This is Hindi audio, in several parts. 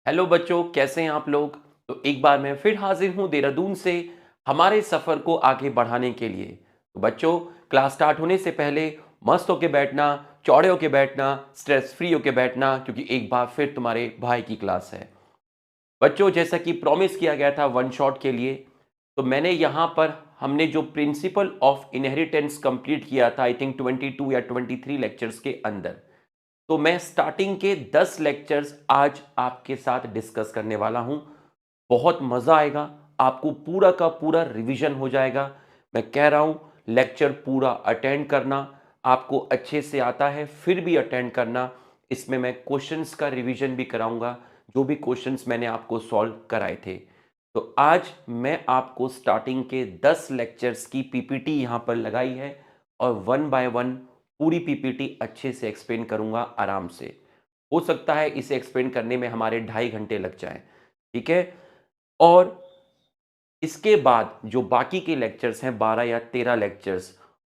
हेलो बच्चों, कैसे हैं आप लोग। तो एक बार मैं फिर हाजिर हूं देहरादून से हमारे सफ़र को आगे बढ़ाने के लिए। तो बच्चों, क्लास स्टार्ट होने से पहले मस्त होके बैठना, चौड़े होके बैठना, स्ट्रेस फ्री होके बैठना, क्योंकि एक बार फिर तुम्हारे भाई की क्लास है। बच्चों, जैसा कि प्रॉमिस किया गया था वन शॉट के लिए, तो मैंने यहाँ पर हमने जो प्रिंसिपल ऑफ इनहेरिटेंस कंप्लीट किया था, आई थिंक 22 या 23 लेक्चर्स के अंदर। तो मैं स्टार्टिंग के 10 लेक्चर्स आज आपके साथ डिस्कस करने वाला हूं। बहुत मजा आएगा, आपको पूरा का पूरा रिवीजन हो जाएगा। मैं कह रहा हूं, लेक्चर पूरा अटेंड करना। आपको अच्छे से आता है फिर भी अटेंड करना। इसमें मैं क्वेश्चंस का रिवीजन भी कराऊंगा, जो भी क्वेश्चंस मैंने आपको सॉल्व कराए थे। तो आज मैं आपको स्टार्टिंग के 10 लेक्चर्स की पीपीटी यहां पर लगाई है और वन बाय वन पूरी पीपीटी अच्छे से एक्सप्लेन करूंगा आराम से। हो सकता है इसे एक्सप्लेन करने में हमारे 2.5 घंटे लग जाएं, ठीक है। और इसके बाद जो बाकी के लेक्चर्स हैं, 12 या 13 लेक्चर्स,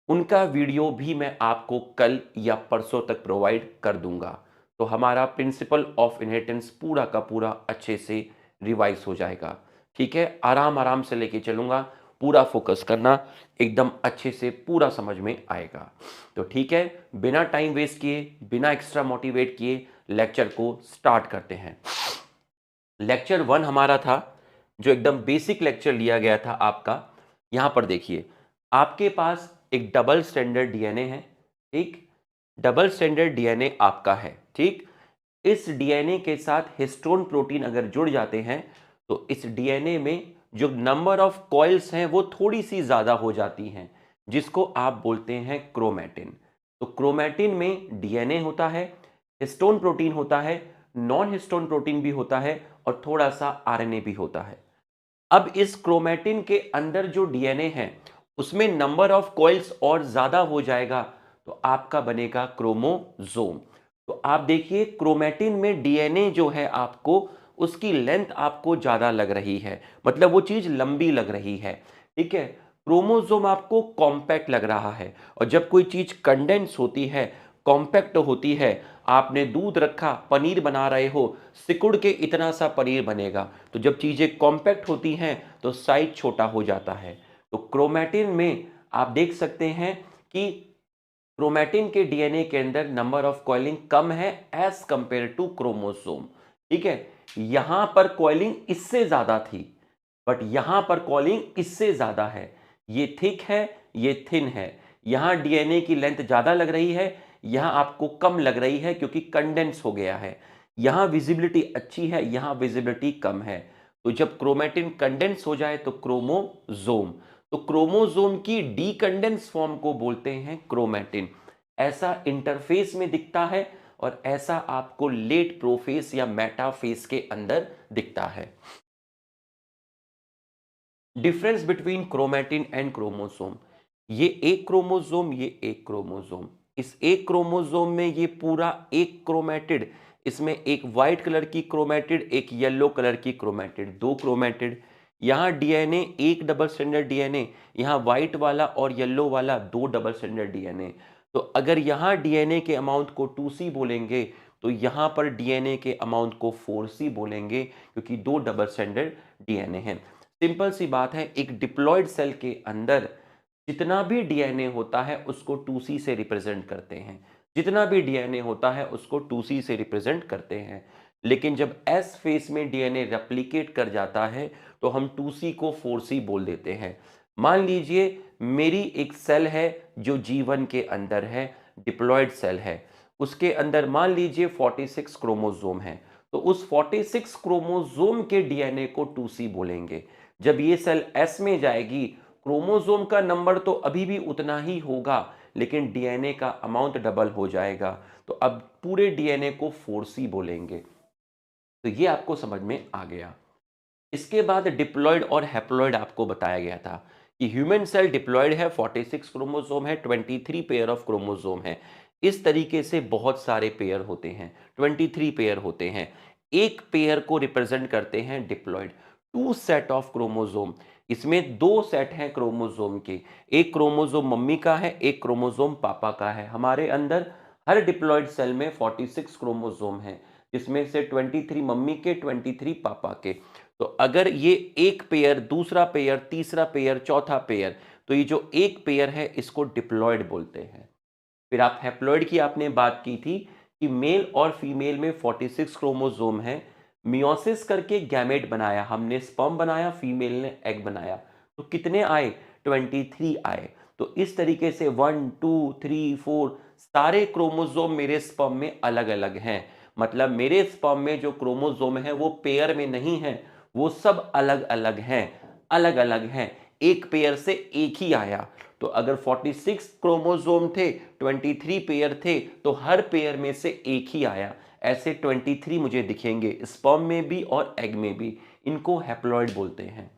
उनका वीडियो भी मैं आपको कल या परसों तक प्रोवाइड कर दूंगा। तो हमारा प्रिंसिपल ऑफ इनहेरिटेंस पूरा का पूरा अच्छे से रिवाइज हो जाएगा, ठीक है। आराम आराम से लेके चलूंगा, पूरा फोकस करना, एकदम अच्छे से पूरा समझ में आएगा। तो ठीक है, बिना टाइम वेस्ट किए, बिना एक्स्ट्रा मोटिवेट किए लेक्चर को स्टार्ट करते हैं। लेक्चर 1 हमारा था, जो एकदम बेसिक लेक्चर लिया गया था आपका। यहां पर देखिए, आपके पास एक डबल स्टैंडर्ड डीएनए है, ठीक। डबल स्टैंडर्ड डीएनए आपका है, ठीक। इस डीएनए के साथ हिस्टोन प्रोटीन अगर जुड़ जाते हैं तो इस डीएनए में जो नंबर ऑफ कॉइल्स हैं वो थोड़ी सी ज्यादा हो जाती हैं, जिसको आप बोलते हैं क्रोमैटिन। तो क्रोमैटिन में डीएनए होता है, हिस्टोन प्रोटीन होता है, नॉन हिस्टोन प्रोटीन भी होता है और थोड़ा सा आरएनए भी होता है। अब इस क्रोमैटिन के अंदर जो डीएनए है उसमें नंबर ऑफ कॉइल्स और ज्यादा हो जाएगा, तो आपका बनेगा क्रोमोसोम। तो आप देखिए, क्रोमैटिन में डीएनए जो है आपको, उसकी लेंथ आपको ज्यादा लग रही है, मतलब वो चीज लंबी लग रही है, ठीक है। क्रोमोसोम आपको कॉम्पैक्ट लग रहा है। और जब कोई चीज कंडेंस होती है, कॉम्पैक्ट होती है, आपने दूध रखा, पनीर बना रहे हो, सिकुड़ के इतना सा पनीर बनेगा। तो जब चीजें कॉम्पैक्ट होती हैं तो साइज छोटा हो जाता है। तो क्रोमैटिन में आप देख सकते हैं कि क्रोमैटिन के डीएनए के अंदर नंबर ऑफ कॉइलिंग कम है एज कंपेयर टू क्रोमोसोम, ठीक है। यहां पर कॉइलिंग इससे ज्यादा थी, बट यहां पर कॉइलिंग इससे ज्यादा है। ये थिक है, ये थिन है। यहां डीएनए की लेंथ ज्यादा लग रही है, यहां आपको कम लग रही है क्योंकि कंडेंस हो गया है। यहां विजिबिलिटी अच्छी है, यहां विजिबिलिटी कम है। तो जब क्रोमैटिन कंडेंस हो जाए तो क्रोमोसोम। तो क्रोमोसोम की डीकंडेंस फॉर्म को बोलते हैं क्रोमैटिन। ऐसा इंटरफेस में दिखता है और ऐसा आपको लेट प्रोफेस या मेटाफेस के अंदर दिखता है। Difference between chromatin and chromosome, ये एक क्रोमोसोम, ये एक क्रोमोसोम। इस एक क्रोमोसोम में ये पूरा एक क्रोमैटिड, इसमें एक व्हाइट कलर की क्रोमैटिड, एक येलो कलर की क्रोमैटिड, दो क्रोमैटिड। यहाँ डीएनए एक डबल स्टैंडर्ड डीएनए, यहाँ व्हाइट वाला और येलो वाला दो डबल स्टैंडर्ड डीएनए। तो अगर यहाँ डीएनए के अमाउंट को 2C बोलेंगे तो यहाँ पर डीएनए के अमाउंट को 4C बोलेंगे, क्योंकि दो डबल स्टैंडर्ड डीएनए हैं। सिंपल सी बात है, एक डिप्लॉयड सेल के अंदर जितना भी डीएनए होता है उसको 2C से रिप्रेजेंट करते हैं। जितना भी डीएनए होता है उसको 2C से रिप्रेजेंट करते हैं। लेकिन जब एस फेस में डीएनए रेप्लिकेट कर जाता है तो हम 2C को 4C बोल देते हैं। मान लीजिए मेरी एक सेल है जो जीवन के अंदर है, डिप्लॉयड सेल है। उसके अंदर मान लीजिए 46 क्रोमोसोम है, तो उस 46 क्रोमोसोम के डीएनए को 2C बोलेंगे। जब ये सेल एस में जाएगी, क्रोमोसोम का नंबर तो अभी भी उतना ही होगा, लेकिन डीएनए का अमाउंट डबल हो जाएगा। तो अब पूरे डीएनए को 4C बोलेंगे। तो ये आपको समझ में आ गया। इसके बाद डिप्लॉयड और हैप्लॉयड आपको बताया गया था कि ह्यूमन सेल डिप्लॉयड है, 46 क्रोमोसोम है, 23 पेयर ऑफ क्रोमोसोम है। इस तरीके से बहुत सारे पेयर होते हैं, 23 पेयर होते हैं। एक पेयर को रिप्रेजेंट करते हैं diploid. Two set of chromosome, इसमें दो सेट हैं क्रोमोसोम के। एक क्रोमोसोम मम्मी का है, एक क्रोमोसोम पापा का है। हमारे अंदर हर डिप्लॉयड सेल में 46 क्रोमोसोम है, जिसमें से 23 मम्मी के, 23 पापा के। तो अगर ये एक पेयर, दूसरा पेयर, तीसरा पेयर, चौथा पेयर, तो ये जो एक पेयर है इसको डिप्लॉयड बोलते हैं। फिर आप हैप्लॉयड की आपने बात की थी कि मेल और फीमेल में 46 क्रोमोसोम है। मियोसिस करके गैमेट बनाया हमने, स्पर्म बनाया, फीमेल ने एग बनाया, तो कितने आए? 23 आए। तो इस तरीके से 1 2 3 4 सारे क्रोमोसोम मेरे स्पर्म में अलग अलग हैं। मतलब मेरे स्पर्म में जो क्रोमोसोम है वो पेयर में नहीं है, वो सब अलग अलग हैं, अलग अलग हैं। एक पेयर से एक ही आया। तो अगर 46 क्रोमोसोम थे, 23 पेयर थे, तो हर पेयर में से एक ही आया। ऐसे 23 मुझे दिखेंगे स्पर्म में भी और एग में भी। इनको हैप्लॉइड बोलते हैं।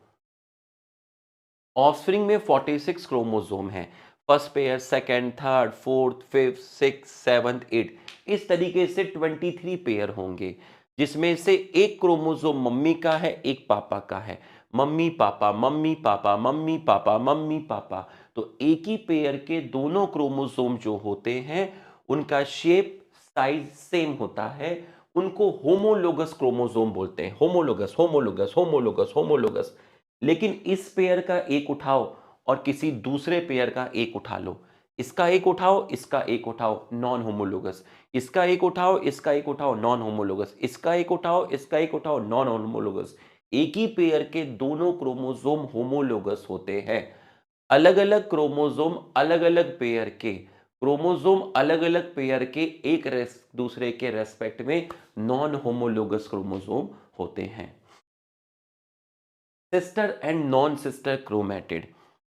ऑफस्प्रिंग में 46 क्रोमोसोम हैं। First pair, second, third, fourth, fifth, six, seventh, eight, इस तरीके से 23 पेयर होंगे, जिसमें से एक क्रोमोसोम मम्मी का है, एक पापा का है। Mummy papa, mummy papa, mummy papa, mummy papa. तो एक ही पेयर के दोनों क्रोमोसोम जो होते हैं उनका शेप, साइज सेम होता है। उनको होमोलोगस क्रोमोसोम बोलते हैं। Homologous, homologous, homologous, homologous. लेकिन इस पेयर का एक उठाओ और किसी दूसरे पेयर का एक उठा लो, इसका एक उठाओ, इसका एक उठाओ, नॉन होमोलोगस। इसका एक उठाओ, इसका एक उठाओ, नॉन होमोलोगस। इसका एक उठाओ, इसका एक उठाओ, नॉन होमोलोगस। एक ही पेयर के दोनों क्रोमोसोम होमोलोगस होते हैं। अलग अलग क्रोमोसोम, अलग अलग पेयर के क्रोमोसोम, अलग अलग पेयर के एक दूसरे के रेस्पेक्ट में नॉन होमोलोगस क्रोमोसोम होते हैं। Sister and non sister chromatid,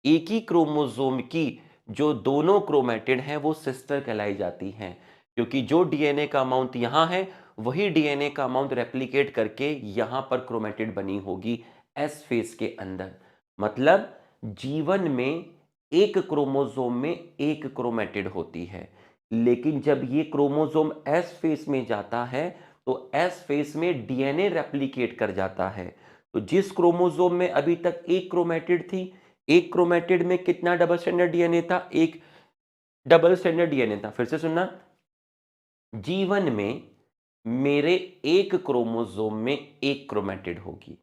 एक ही क्रोमोसोम की जो दोनों क्रोमैटिड हैं वो सिस्टर कहलाई जाती हैं, क्योंकि जो डीएनए का अमाउंट यहाँ है वही डीएनए का अमाउंट रेप्लिकेट करके यहाँ पर क्रोमैटिड बनी होगी एस फेज के अंदर। मतलब जीवन में एक क्रोमोसोम में एक क्रोमैटिड होती है, लेकिन जब ये क्रोमोसोम एस फेज में जाता है तो एस फेज में डीएनए रेप्लिकेट कर जाता है। तो जिस क्रोमोसोम में अभी तक एक क्रोमैटिड थी, एक क्रोमैटिड में कितना डबल स्टैंडर्ड डीएनए था? एक डबल स्टैंडर्ड डीएनए था। फिर से सुनना, जीवन में मेरे एक क्रोमोसोम में एक क्रोमैटिड होगी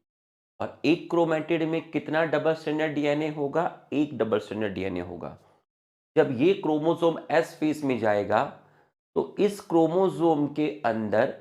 और एक क्रोमैटिड में कितना डबल स्टैंडर्ड डीएनए होगा? एक डबल स्टैंडर्ड डीएनए होगा। जब ये क्रोमोसोम एस फेज में जाएगा तो इस क्रोमोसोम के अंदर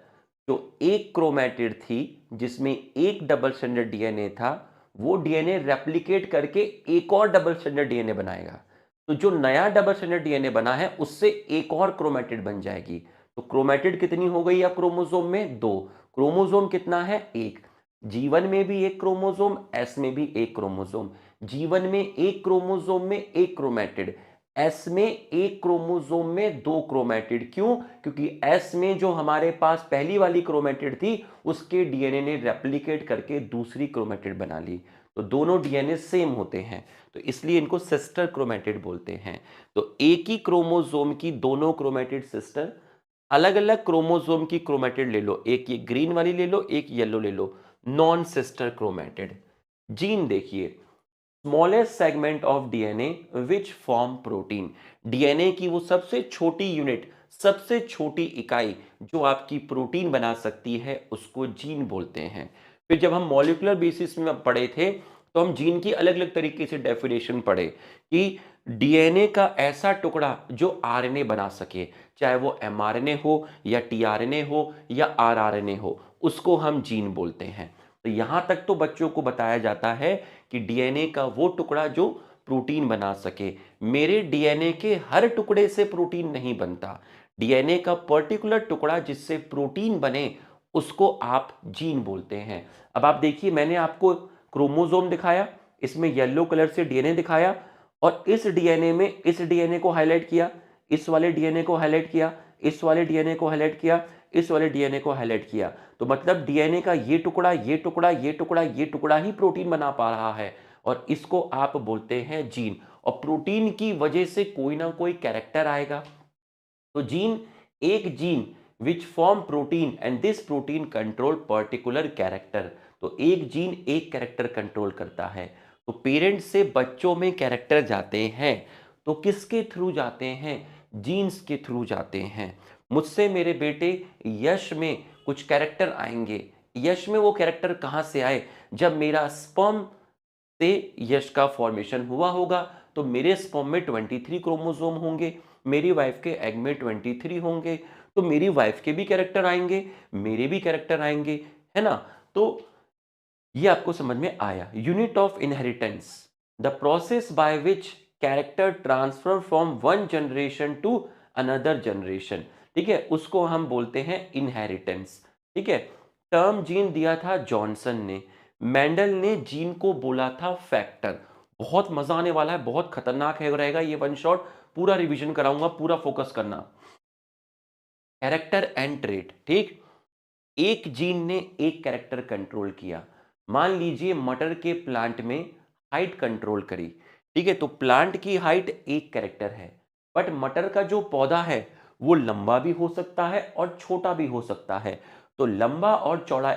जो एक क्रोमैटिड थी जिसमें एक डबल स्टैंडर्ड डीएनए था, वो डीएनए रेप्लिकेट करके एक और डबल स्टैंडर्ड डीएनए बनाएगा। तो जो नया डबल स्टैंडर्ड डीएनए बना है उससे एक और क्रोमैटिड बन जाएगी। तो क्रोमैटिड कितनी हो गई अब क्रोमोसोम में? दो। क्रोमोसोम कितना है? एक। जीवन में भी एक क्रोमोसोम, एस में भी एक क्रोमोसोम। जीवन में एक क्रोमोसोम में एक क्रोमैटिड, एस में एक क्रोमोसोम में दो क्रोमैटिड। क्यों? क्योंकि एस में जो हमारे पास पहली वाली क्रोमैटिड थी उसके डीएनए ने रेप्लिकेट करके दूसरी क्रोमैटिड बना ली। तो दोनों डीएनए सेम होते हैं, तो इसलिए इनको सिस्टर क्रोमैटिड बोलते हैं। तो एक ही क्रोमोसोम की दोनों क्रोमैटिड सिस्टर, अलग अलग क्रोमोसोम की क्रोमैटिड ले लो, एक ये ग्रीन वाली ले लो, एक येलो ले लो, नॉन सिस्टर क्रोमैटिड। जीन देखिए, smallest segment of DNA which form protein. DNA की वो सबसे छोटी यूनिट, सबसे छोटी इकाई जो आपकी प्रोटीन बना सकती है उसको जीन बोलते हैं। फिर जब हम मॉलिक्यूलर बेसिस में पढ़े थे तो हम जीन की अलग अलग तरीके से डेफिनेशन पढ़े कि डीएनए का ऐसा टुकड़ा जो आरएनए बना सके, चाहे वो एमआरएनए हो या टीआरएनए हो या आरआरएनए हो, उसको हम जीन बोलते हैं। तो यहां तक तो बच्चों को बताया जाता है कि डीएनए का वो टुकड़ा जो प्रोटीन बना सके। मेरे डीएनए के हर टुकड़े से प्रोटीन नहीं बनता, डीएनए का पर्टिकुलर टुकड़ा जिससे प्रोटीन बने उसको आप जीन बोलते हैं। अब आप देखिए, मैंने आपको क्रोमोसोम दिखाया, इसमें येलो कलर से डीएनए दिखाया और इस डीएनए में इस डीएनए को हाईलाइट किया, इस वाले डीएनए को हाईलाइट किया, इस वाले डीएनए को हाईलाइट किया, इस वाले डीएनए को हाईलाइट किया। तो मतलब डीएनए का ये टुकड़ा, ये टुकड़ा, ये टुकड़ा, ये टुकड़ा ही प्रोटीन बना पा रहा है और इसको आप बोलते हैं जीन। और प्रोटीन की वजह से कोई ना कोई कैरेक्टर आएगा। तो जीन, एक gene which form protein and this protein control particular character. तो एक जीन एक कैरेक्टर कंट्रोल करता है। तो पेरेंट्स से बच्चों में कैरेक्टर जाते हैं तो किसके थ्रू जाते हैं? जीन्स के थ्रू जाते हैं। मुझसे मेरे बेटे यश में कुछ कैरेक्टर आएंगे। यश में वो कैरेक्टर कहाँ से आए? जब मेरा स्पर्म से यश का फॉर्मेशन हुआ होगा, तो मेरे स्पर्म में 23 क्रोमोसोम होंगे, मेरी वाइफ के एग में 23 होंगे, तो मेरी वाइफ के भी कैरेक्टर आएंगे, मेरे भी कैरेक्टर आएंगे, है ना? तो ये आपको समझ में आया। Unit of inheritance, the process by which character transfer from one generation to another generation, ठीक है, उसको हम बोलते हैं इनहेरिटेंस। ठीक है, टर्म जीन दिया था जॉनसन ने, मेंडल ने जीन को बोला था फैक्टर। बहुत मजा आने वाला है, बहुत खतरनाक है रहेगा ये वन शॉट, पूरा रिवीजन कराऊंगा, पूरा फोकस करना। कैरेक्टर एंड ट्रेट, ठीक, एक जीन ने एक कैरेक्टर कंट्रोल किया। मान लीजिए मटर के प्लांट में हाइट कंट्रोल करी, ठीक है, तो प्लांट की हाइट एक कैरेक्टर है, बट मटर का जो पौधा है वो लंबा भी हो सकता है और छोटा भी हो सकता है। तो लंबा और चौड़ा,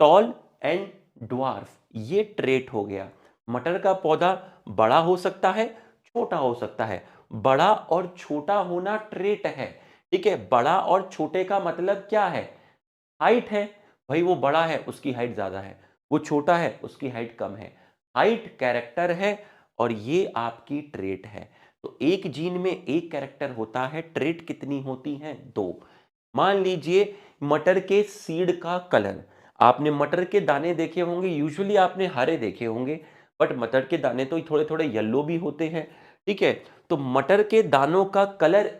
टॉल एंड ड्वार्फ, ये ट्रेट हो गया। मटर का पौधा बड़ा हो सकता है, छोटा हो सकता है। बड़ा और छोटा होना ट्रेट है, ठीक है। बड़ा और छोटे का मतलब क्या है? हाइट है, भाई वो बड़ा है उसकी हाइट ज्यादा है, वो छोटा है उसकी हाइट कम है। हाइट कैरेक्टर है और ये आपकी ट्रेट है। तो एक जीन में एक कैरेक्टर होता है, ट्रेट कितनी होती हैं? दो। मान लीजिए मटर के सीड का कलर, आपने मटर के दाने देखे होंगे, यूजुअली आपने हरे देखे होंगे, बट मटर के दाने तो थोड़े थोड़े येलो भी होते हैं, ठीक है। तो मटर के दानों का कलर,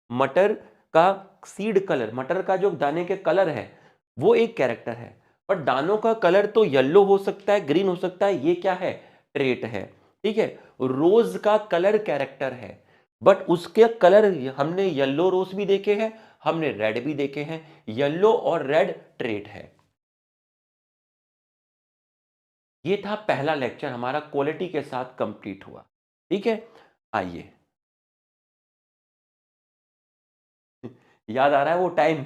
मटर का सीड कलर, मटर का जो दाने के कलर है वो एक कैरेक्टर है, पर दानों का कलर तो येलो हो सकता है, ग्रीन हो सकता है, ये क्या है? ट्रेट है, ठीक है। रोज का कलर कैरेक्टर है, बट उसके कलर हमने येलो रोज भी देखे हैं, हमने रेड भी देखे हैं, येलो और रेड ट्रेट है। ये था पहला लेक्चर हमारा, क्वालिटी के साथ कंप्लीट हुआ, ठीक है। आइए, याद आ रहा है वो टाइम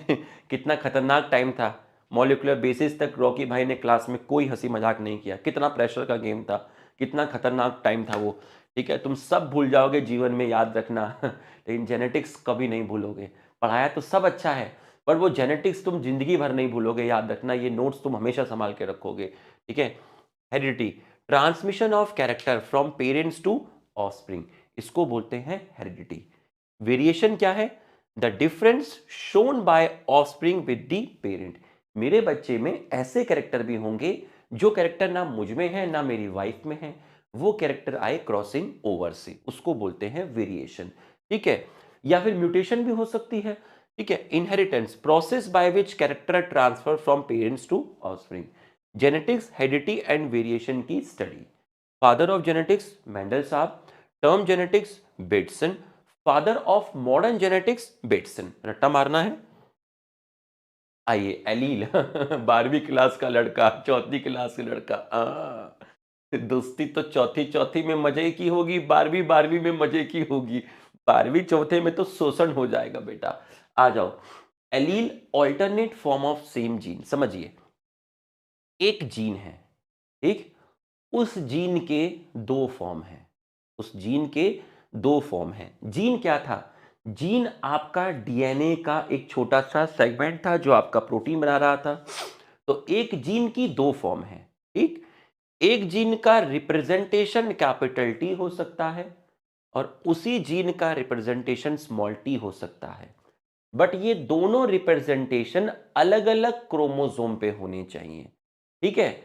कितना खतरनाक टाइम था। मॉलिक्यूलर बेसिस तक रॉकी भाई ने क्लास में कोई हंसी मजाक नहीं किया, कितना प्रेशर का गेम था, कितना खतरनाक टाइम था वो, ठीक है। तुम सब भूल जाओगे जीवन में, याद रखना लेकिन जेनेटिक्स कभी नहीं भूलोगे। पढ़ाया तो सब अच्छा है, पर वो जेनेटिक्स तुम जिंदगी भर नहीं भूलोगे, याद रखना, ये नोट्स तुम हमेशा संभाल के रखोगे, ठीक है। Heredity, transmission of character from parents to offspring, इसको बोलते हैं हेरिडिटी। वेरिएशन क्या है? The difference shown by offspring with the parent, मेरे बच्चे में ऐसे कैरेक्टर भी होंगे जो कैरेक्टर ना मुझ में है ना मेरी वाइफ में है, वो कैरेक्टर आए क्रॉसिंग ओवर से, उसको बोलते हैं वेरिएशन, ठीक है। या फिर म्यूटेशन भी हो सकती है, ठीक है। Inheritance, process by which character transfer from parents to offspring. Genetics, heredity and variation की study. Father of genetics Mendel साहब, term genetics Bateson, father of modern genetics Bateson, रट्टा मारना है। आइए, एलील 12वीं क्लास का लड़का, चौथी क्लास का लड़का, दोस्ती तो चौथी चौथी में मजे की होगी, 12वीं 12वीं में मजे की होगी, 12वीं चौथे में तो शोषण हो जाएगा बेटा। आ जाओ, allele alternate form of same gene, समझिए, एक जीन है, ठीक, उस जीन के दो फॉर्म हैं, उस जीन के दो फॉर्म हैं। जीन क्या था? जीन आपका डीएनए का एक छोटा सा सेगमेंट था जो आपका प्रोटीन बना रहा था। तो एक जीन की दो फॉर्म है, ठीक। एक जीन का रिप्रेजेंटेशन कैपिटल टी हो सकता है और उसी जीन का रिप्रेजेंटेशन स्मॉल टी हो सकता है, बट ये दोनों रिप्रेजेंटेशन अलग अलग क्रोमोसोम पे होने चाहिए, ठीक है,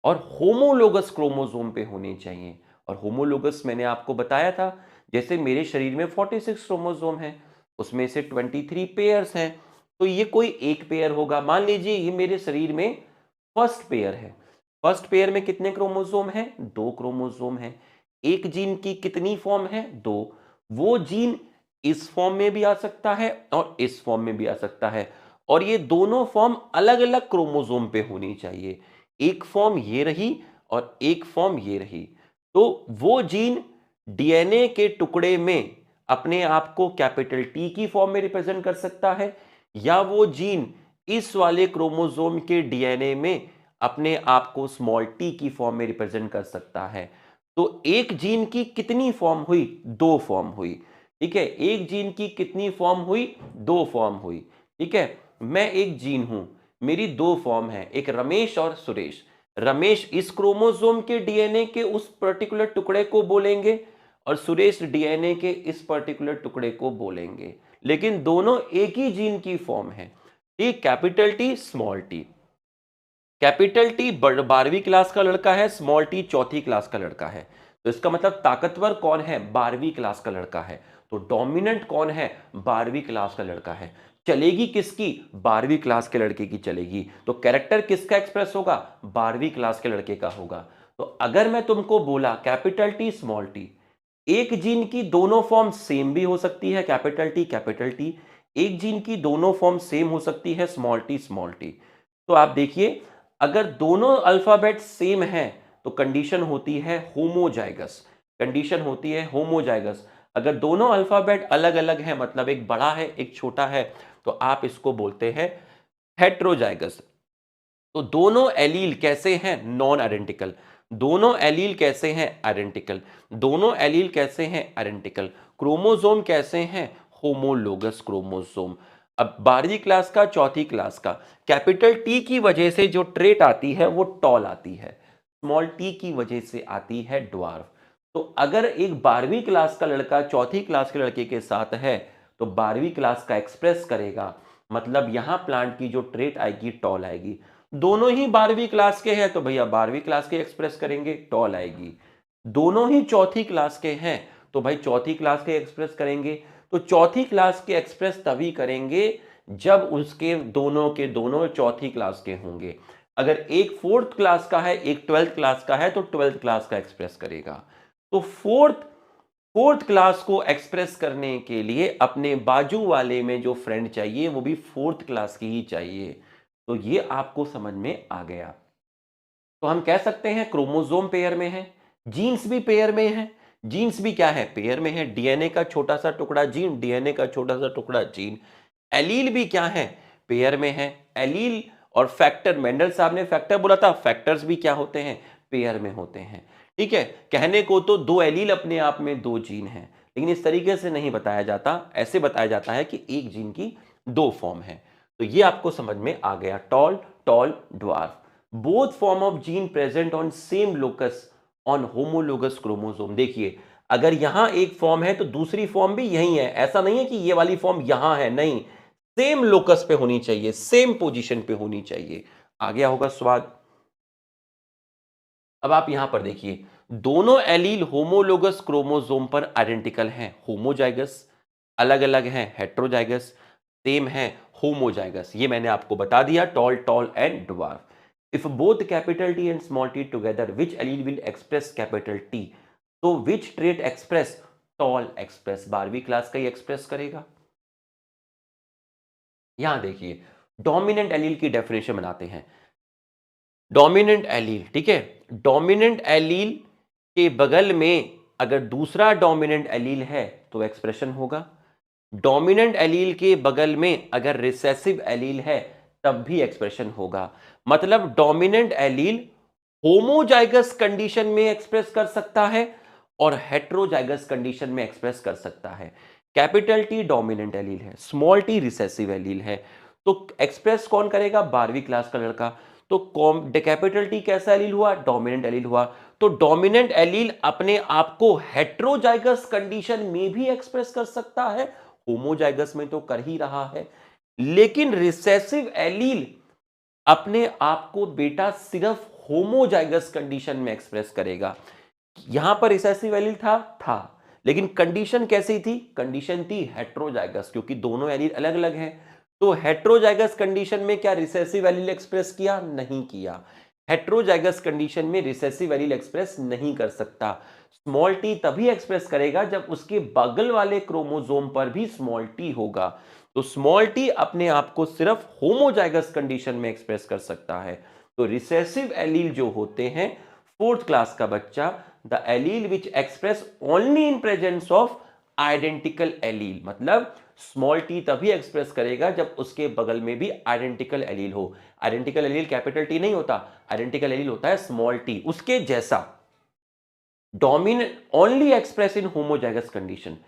और होमोलोगस क्रोमोसोम पे होने चाहिए। और होमोलोगस मैंने आपको बताया था, जैसे मेरे शरीर में 46 क्रोमोसोम हैं, उसमें से 23 पेयर्स हैं, तो ये कोई एक पेयर होगा। मान लीजिए ये मेरे शरीर में फर्स्ट पेयर है, फर्स्ट पेयर में कितने क्रोमोसोम हैं? दो क्रोमोसोम हैं। एक जीन की कितनी फॉर्म है? दो। वो जीन इस फॉर्म में भी आ सकता है और इस फॉर्म में भी आ सकता है, और ये दोनों फॉर्म अलग अलग क्रोमोसोम पे होनी चाहिए। एक फॉर्म ये रही और एक फॉर्म ये रही, तो वो जीन डीएनए के टुकड़े में अपने आप को कैपिटल टी की फॉर्म में रिप्रेजेंट कर सकता है, या वो जीन इस वाले क्रोमोसोम के डीएनए में अपने आप को स्मॉल टी की फॉर्म में रिप्रेजेंट कर सकता है। तो एक जीन की कितनी फॉर्म हुई? दो फॉर्म हुई, ठीक है। एक जीन की कितनी फॉर्म हुई? दो फॉर्म हुई, ठीक है, मैं एक जीन हूं, मेरी दो फॉर्म है, एक रमेश और सुरेश। रमेश इस क्रोमोसोम के डीएनए के उस पर्टिकुलर टुकड़े को बोलेंगे और सुरेश डीएनए के इस पर्टिकुलर टुकड़े को बोलेंगे, लेकिन दोनों एक ही जीन की फॉर्म है। ठीक, capital T small T. Capital T 12वीं क्लास का लड़का है, स्मॉल टी चौथी क्लास का लड़का है। तो इसका मतलब ताकतवर कौन है? 12वीं क्लास का लड़का है। तो डोमिनेंट कौन है? 12वीं क्लास का लड़का है। चलेगी किसकी? 12वीं क्लास के लड़के की चलेगी। तो कैरेक्टर किसका एक्सप्रेस होगा? 12वीं क्लास के लड़के का होगा। तो अगर मैं तुमको बोला कैपिटल टी स्मॉल टी, एक जीन की दोनों फॉर्म सेम भी हो सकती है, कैपिटल टी कैपिटल टी। एक जीन की दोनों फॉर्म सेम हो सकती है, स्मॉल टी स्मॉल टी। तो आप देखिए, अगर दोनों अल्फाबेट सेम हैं तो कंडीशन होती है होमोजाइगस। कंडीशन होती है होमोजाइगस। अगर दोनों अल्फाबेट अलग अलग हैं, मतलब एक बड़ा है एक छोटा है, तो आप इसको बोलते हैं हेट्रोजाइगस। तो दोनों एलील कैसे हैं? Non identical. दोनों एलील कैसे हैं? आइडेंटिकल। दोनों एलील कैसे हैं? आइडेंटिकल। क्रोमोसोम कैसे हैं? Homologous chromosome. अब 12वीं क्लास का चौथी क्लास का, कैपिटल टी की वजह से जो ट्रेट आती है वो टॉल आती है, स्मॉल टी की वजह से आती है ड्वार्फ। तो अगर एक 12वीं क्लास का लड़का चौथी क्लास के लड़के के साथ है तो 12वीं क्लास का एक्सप्रेस करेगा, मतलब यहां प्लांट की जो ट्रेट आएगी टॉल आएगी। दोनों ही 12वीं क्लास के हैं तो भैया 12वीं क्लास के एक्सप्रेस करेंगे, टॉल आएगी। दोनों ही चौथी क्लास के हैं तो भाई चौथी क्लास के एक्सप्रेस करेंगे। तो चौथी क्लास के एक्सप्रेस तभी करेंगे जब उसके दोनों के दोनों चौथी क्लास के होंगे। अगर एक फोर्थ क्लास का है एक ट्वेल्थ क्लास का है तो ट्वेल्थ क्लास का एक्सप्रेस करेगा। तो फोर्थ क्लास को एक्सप्रेस करने के लिए अपने बाजू वाले में जो फ्रेंड चाहिए वो भी फोर्थ क्लास की ही चाहिए। तो ये आपको समझ में आ गया। तो हम कह सकते हैं क्रोमोसोम पेयर में है, जीन्स भी पेयर में है। जीन्स भी क्या है? पेयर में है। डीएनए का छोटा सा टुकड़ा जीन, डीएनए का छोटा सा टुकड़ा जीन। एलील भी क्या है? पेयर में है। एलील और फैक्टर, मेंडल साहब ने फैक्टर बोला था, फैक्टर्स भी क्या होते हैं? पेयर में होते हैं। ठीक है, कहने को तो दो एलील अपने आप में दो जीन हैं, लेकिन इस तरीके से नहीं बताया जाता। ऐसे बताया जाता है कि एक जीन की दो फॉर्म है। तो ये आपको समझ में आ गया, toll toll dwarf. Both form of gene present on same locus on homologous chromosome. देखिए, अगर यहां एक फॉर्म है तो दूसरी फॉर्म भी यही है। ऐसा नहीं है कि ये वाली फॉर्म यहां है, नहीं, सेम लोकस पे होनी चाहिए, सेम पोजीशन पे होनी चाहिए। आ गया होगा स्वाद। अब आप यहां पर देखिए, दोनों एलील होमोलोगस क्रोमोसोम पर आइडेंटिकल हैं, होमोजाइगस। अलग अलग हैं, हेट्रोजाइगस। सेम है, होमोजाइगस। ये मैंने आपको बता दिया, tall tall and dwarf. If both capital T and small T together which allele will express capital T? तो which trait express? Tall express. 12वीं क्लास का ही एक्सप्रेस करेगा। यहां देखिए, डोमिनेंट एलील की डेफिनेशन बनाते हैं। डोमिनेंट एलील, ठीक है, डोमिनेंट एलील के बगल में अगर दूसरा डोमिनेंट एलील है तो एक्सप्रेशन होगा। डोमिनेंट एलील के बगल में अगर रिसेसिव एलील है तब भी एक्सप्रेशन होगा। मतलब डोमिनेंट एलील होमोजाइगस कंडीशन में एक्सप्रेस कर सकता है और हेट्रोजाइगस कंडीशन में एक्सप्रेस कर सकता है। कैपिटल टी डोमिनेंट एलील है, स्मॉल टी रिसेसिव एलील है। तो एक्सप्रेस कौन करेगा? 12वीं क्लास का लड़का। तो कैपिटल टी कैसा एलील हुआ? डोमिनेंट एलील हुआ। तो डोमिनेंट एलील अपने आप को हेट्रोजाइगस कंडीशन में भी एक्सप्रेस कर सकता है, होमोजाइगस में तो कर ही रहा है। लेकिन रिसेसिव एलील अपने आप को बेटा सिर्फ होमोजाइगस कंडीशन में एक्सप्रेस करेगा। यहां पर रिसेसिव एलील था, लेकिन कंडीशन कैसी थी? कंडीशन थी हेट्रोजाइगस, क्योंकि दोनों एलील अलग अलग हैं। तो हेट्रोजाइगस कंडीशन में क्या रिसेसिव एलील एक्सप्रेस किया? नहीं किया। हेट्रोजाइगस कंडीशन में रिसेसिव एलील एक्सप्रेस नहीं कर सकता। स्मॉल टी तभी एक्सप्रेस करेगा जब उसके बगल वाले क्रोमोसोम पर भी स्मॉल टी होगा। तो स्मॉल टी अपने आप को सिर्फ होमोजाइगस कंडीशन में एक्सप्रेस कर सकता है। तो रिसेसिव एलील जो होते हैं, फोर्थ क्लास का बच्चा, the allele which express only in presence of identical allele, मतलब स्मॉल टी तभी एक्सप्रेस करेगा जब उसके बगल में भी आइडेंटिकल एलील हो। आइडेंटिकल एलील कैपिटल टी नहीं होता, आइडेंटिकल एलील होता है स्मॉल टी, उसके जैसा। dominant only express in homozygous condition,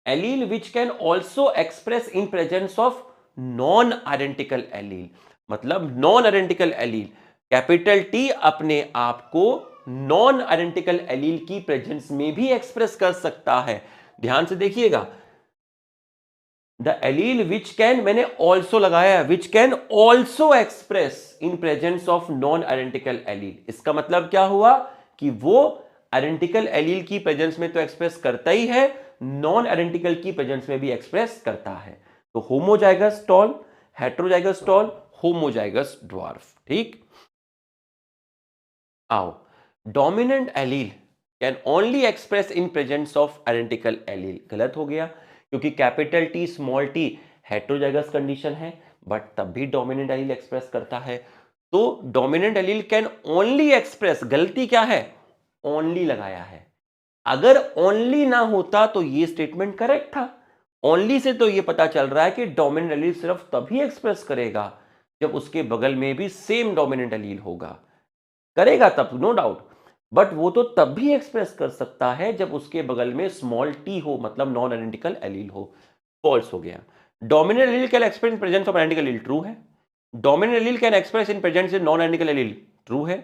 allele which can also express in presence of non identical allele. मतलब non identical allele, capital T अपने आप को नॉन आइडेंटिकल एलील की प्रेजेंस में भी एक्सप्रेस कर सकता है। ध्यान से देखिएगा, द एलील विच कैन, मैंने ऑल्सो लगाया, which can also express in presence of non identical allele. इसका मतलब क्या हुआ कि वो आइडेंटिकल एलील की प्रेजेंस में तो एक्सप्रेस करता ही है, नॉन आइडेंटिकल की प्रेजेंस में भी एक्सप्रेस करता है। तो homozygous tall, heterozygous tall, homozygous dwarf. ठीक, आओ, dominant allele can only express in presence of identical allele. गलत हो गया, क्योंकि capital T small T heterozygous condition है, बट तब भी डोमिनेंट एलील एक्सप्रेस करता है। तो dominant allele can only express, गलती क्या है, ओनली लगाया है। अगर ओनली ना होता तो ये स्टेटमेंट करेक्ट था। ओनली से तो ये पता चल रहा है कि डोमिनेंट एलील सिर्फ तभी एक्सप्रेस करेगा जब उसके बगल में भी सेम डोमिनेंट एलील होगा। करेगा तब, नो डाउट, बट वो तो तब भी एक्सप्रेस कर सकता है जब उसके बगल में स्मॉल टी हो, मतलब नॉन आइडेंटिकल एलील हो। फॉल्स हो गया। Dominant allele can express in presence of identical allele, true है। Dominant allele can express in presence of non identical allele, true है।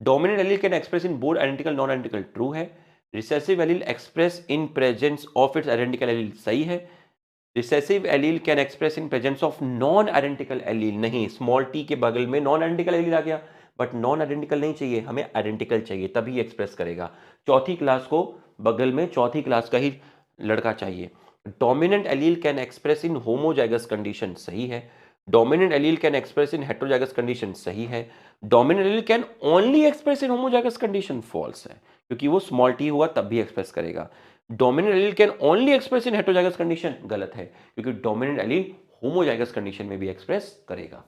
Dominant allele can express in both identical non identical, true है। Recessive allele express in presence of its identical allele, सही है। Recessive allele can express in presence of non identical allele, नहीं, स्मॉल टी के बगल में नॉन आइडेंटिकल एलील आ गया, बट नॉन आइडेंटिकल नहीं चाहिए, हमें आइडेंटिकल चाहिए, तभी एक्सप्रेस करेगा। चौथी क्लास को बगल में चौथी क्लास का ही लड़का चाहिए। Dominant allele can express in homozygous condition, सही है। Dominant allele can express in heterozygous condition, सही है। Dominant allele can only express in homozygous condition, false है, क्योंकि वो स्मॉल टी हुआ तब भी एक्सप्रेस करेगा। Dominant allele can only express in heterozygous condition, गलत है, क्योंकि डोमिनेंट एलील होमोजाइगस कंडीशन में भी एक्सप्रेस करेगा।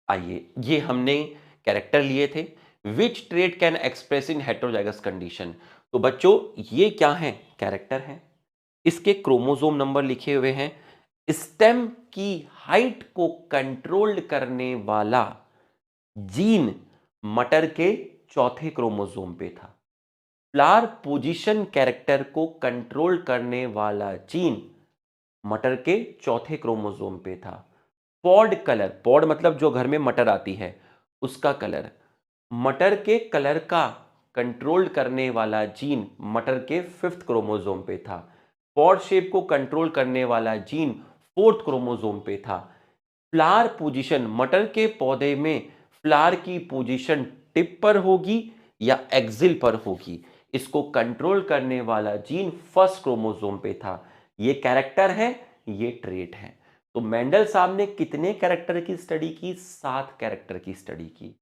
आइए, ये हमने कैरेक्टर लिए थे। Which trait can express in heterozygous condition. तो बच्चों, ये क्या है, कैरेक्टर है। इसके क्रोमोसोम नंबर लिखे हुए हैं। स्टेम की हाइट को कंट्रोल करने वाला जीन मटर के चौथे क्रोमोसोम पे था। फ्लावर पोजीशन कैरेक्टर को कंट्रोल करने वाला जीन मटर के चौथे क्रोमोसोम पे था। पॉड कलर, पॉड मतलब जो घर में मटर आती है उसका कलर, मटर के कलर का कंट्रोल करने वाला जीन मटर के फिफ्थ क्रोमोसोम पे था। पॉड शेप को कंट्रोल करने वाला जीन फोर्थ क्रोमोसोम पे था। फ्लावर पोजीशन, मटर के पौधे में फ्लावर की पोजीशन टिप पर होगी या एक्सिल पर होगी, इसको कंट्रोल करने वाला जीन फर्स्ट क्रोमोसोम पे था। ये कैरेक्टर है, ये ट्रेट है। तो मेंडल साहब ने कितने कैरेक्टर की स्टडी की, 7 कैरेक्टर की स्टडी की।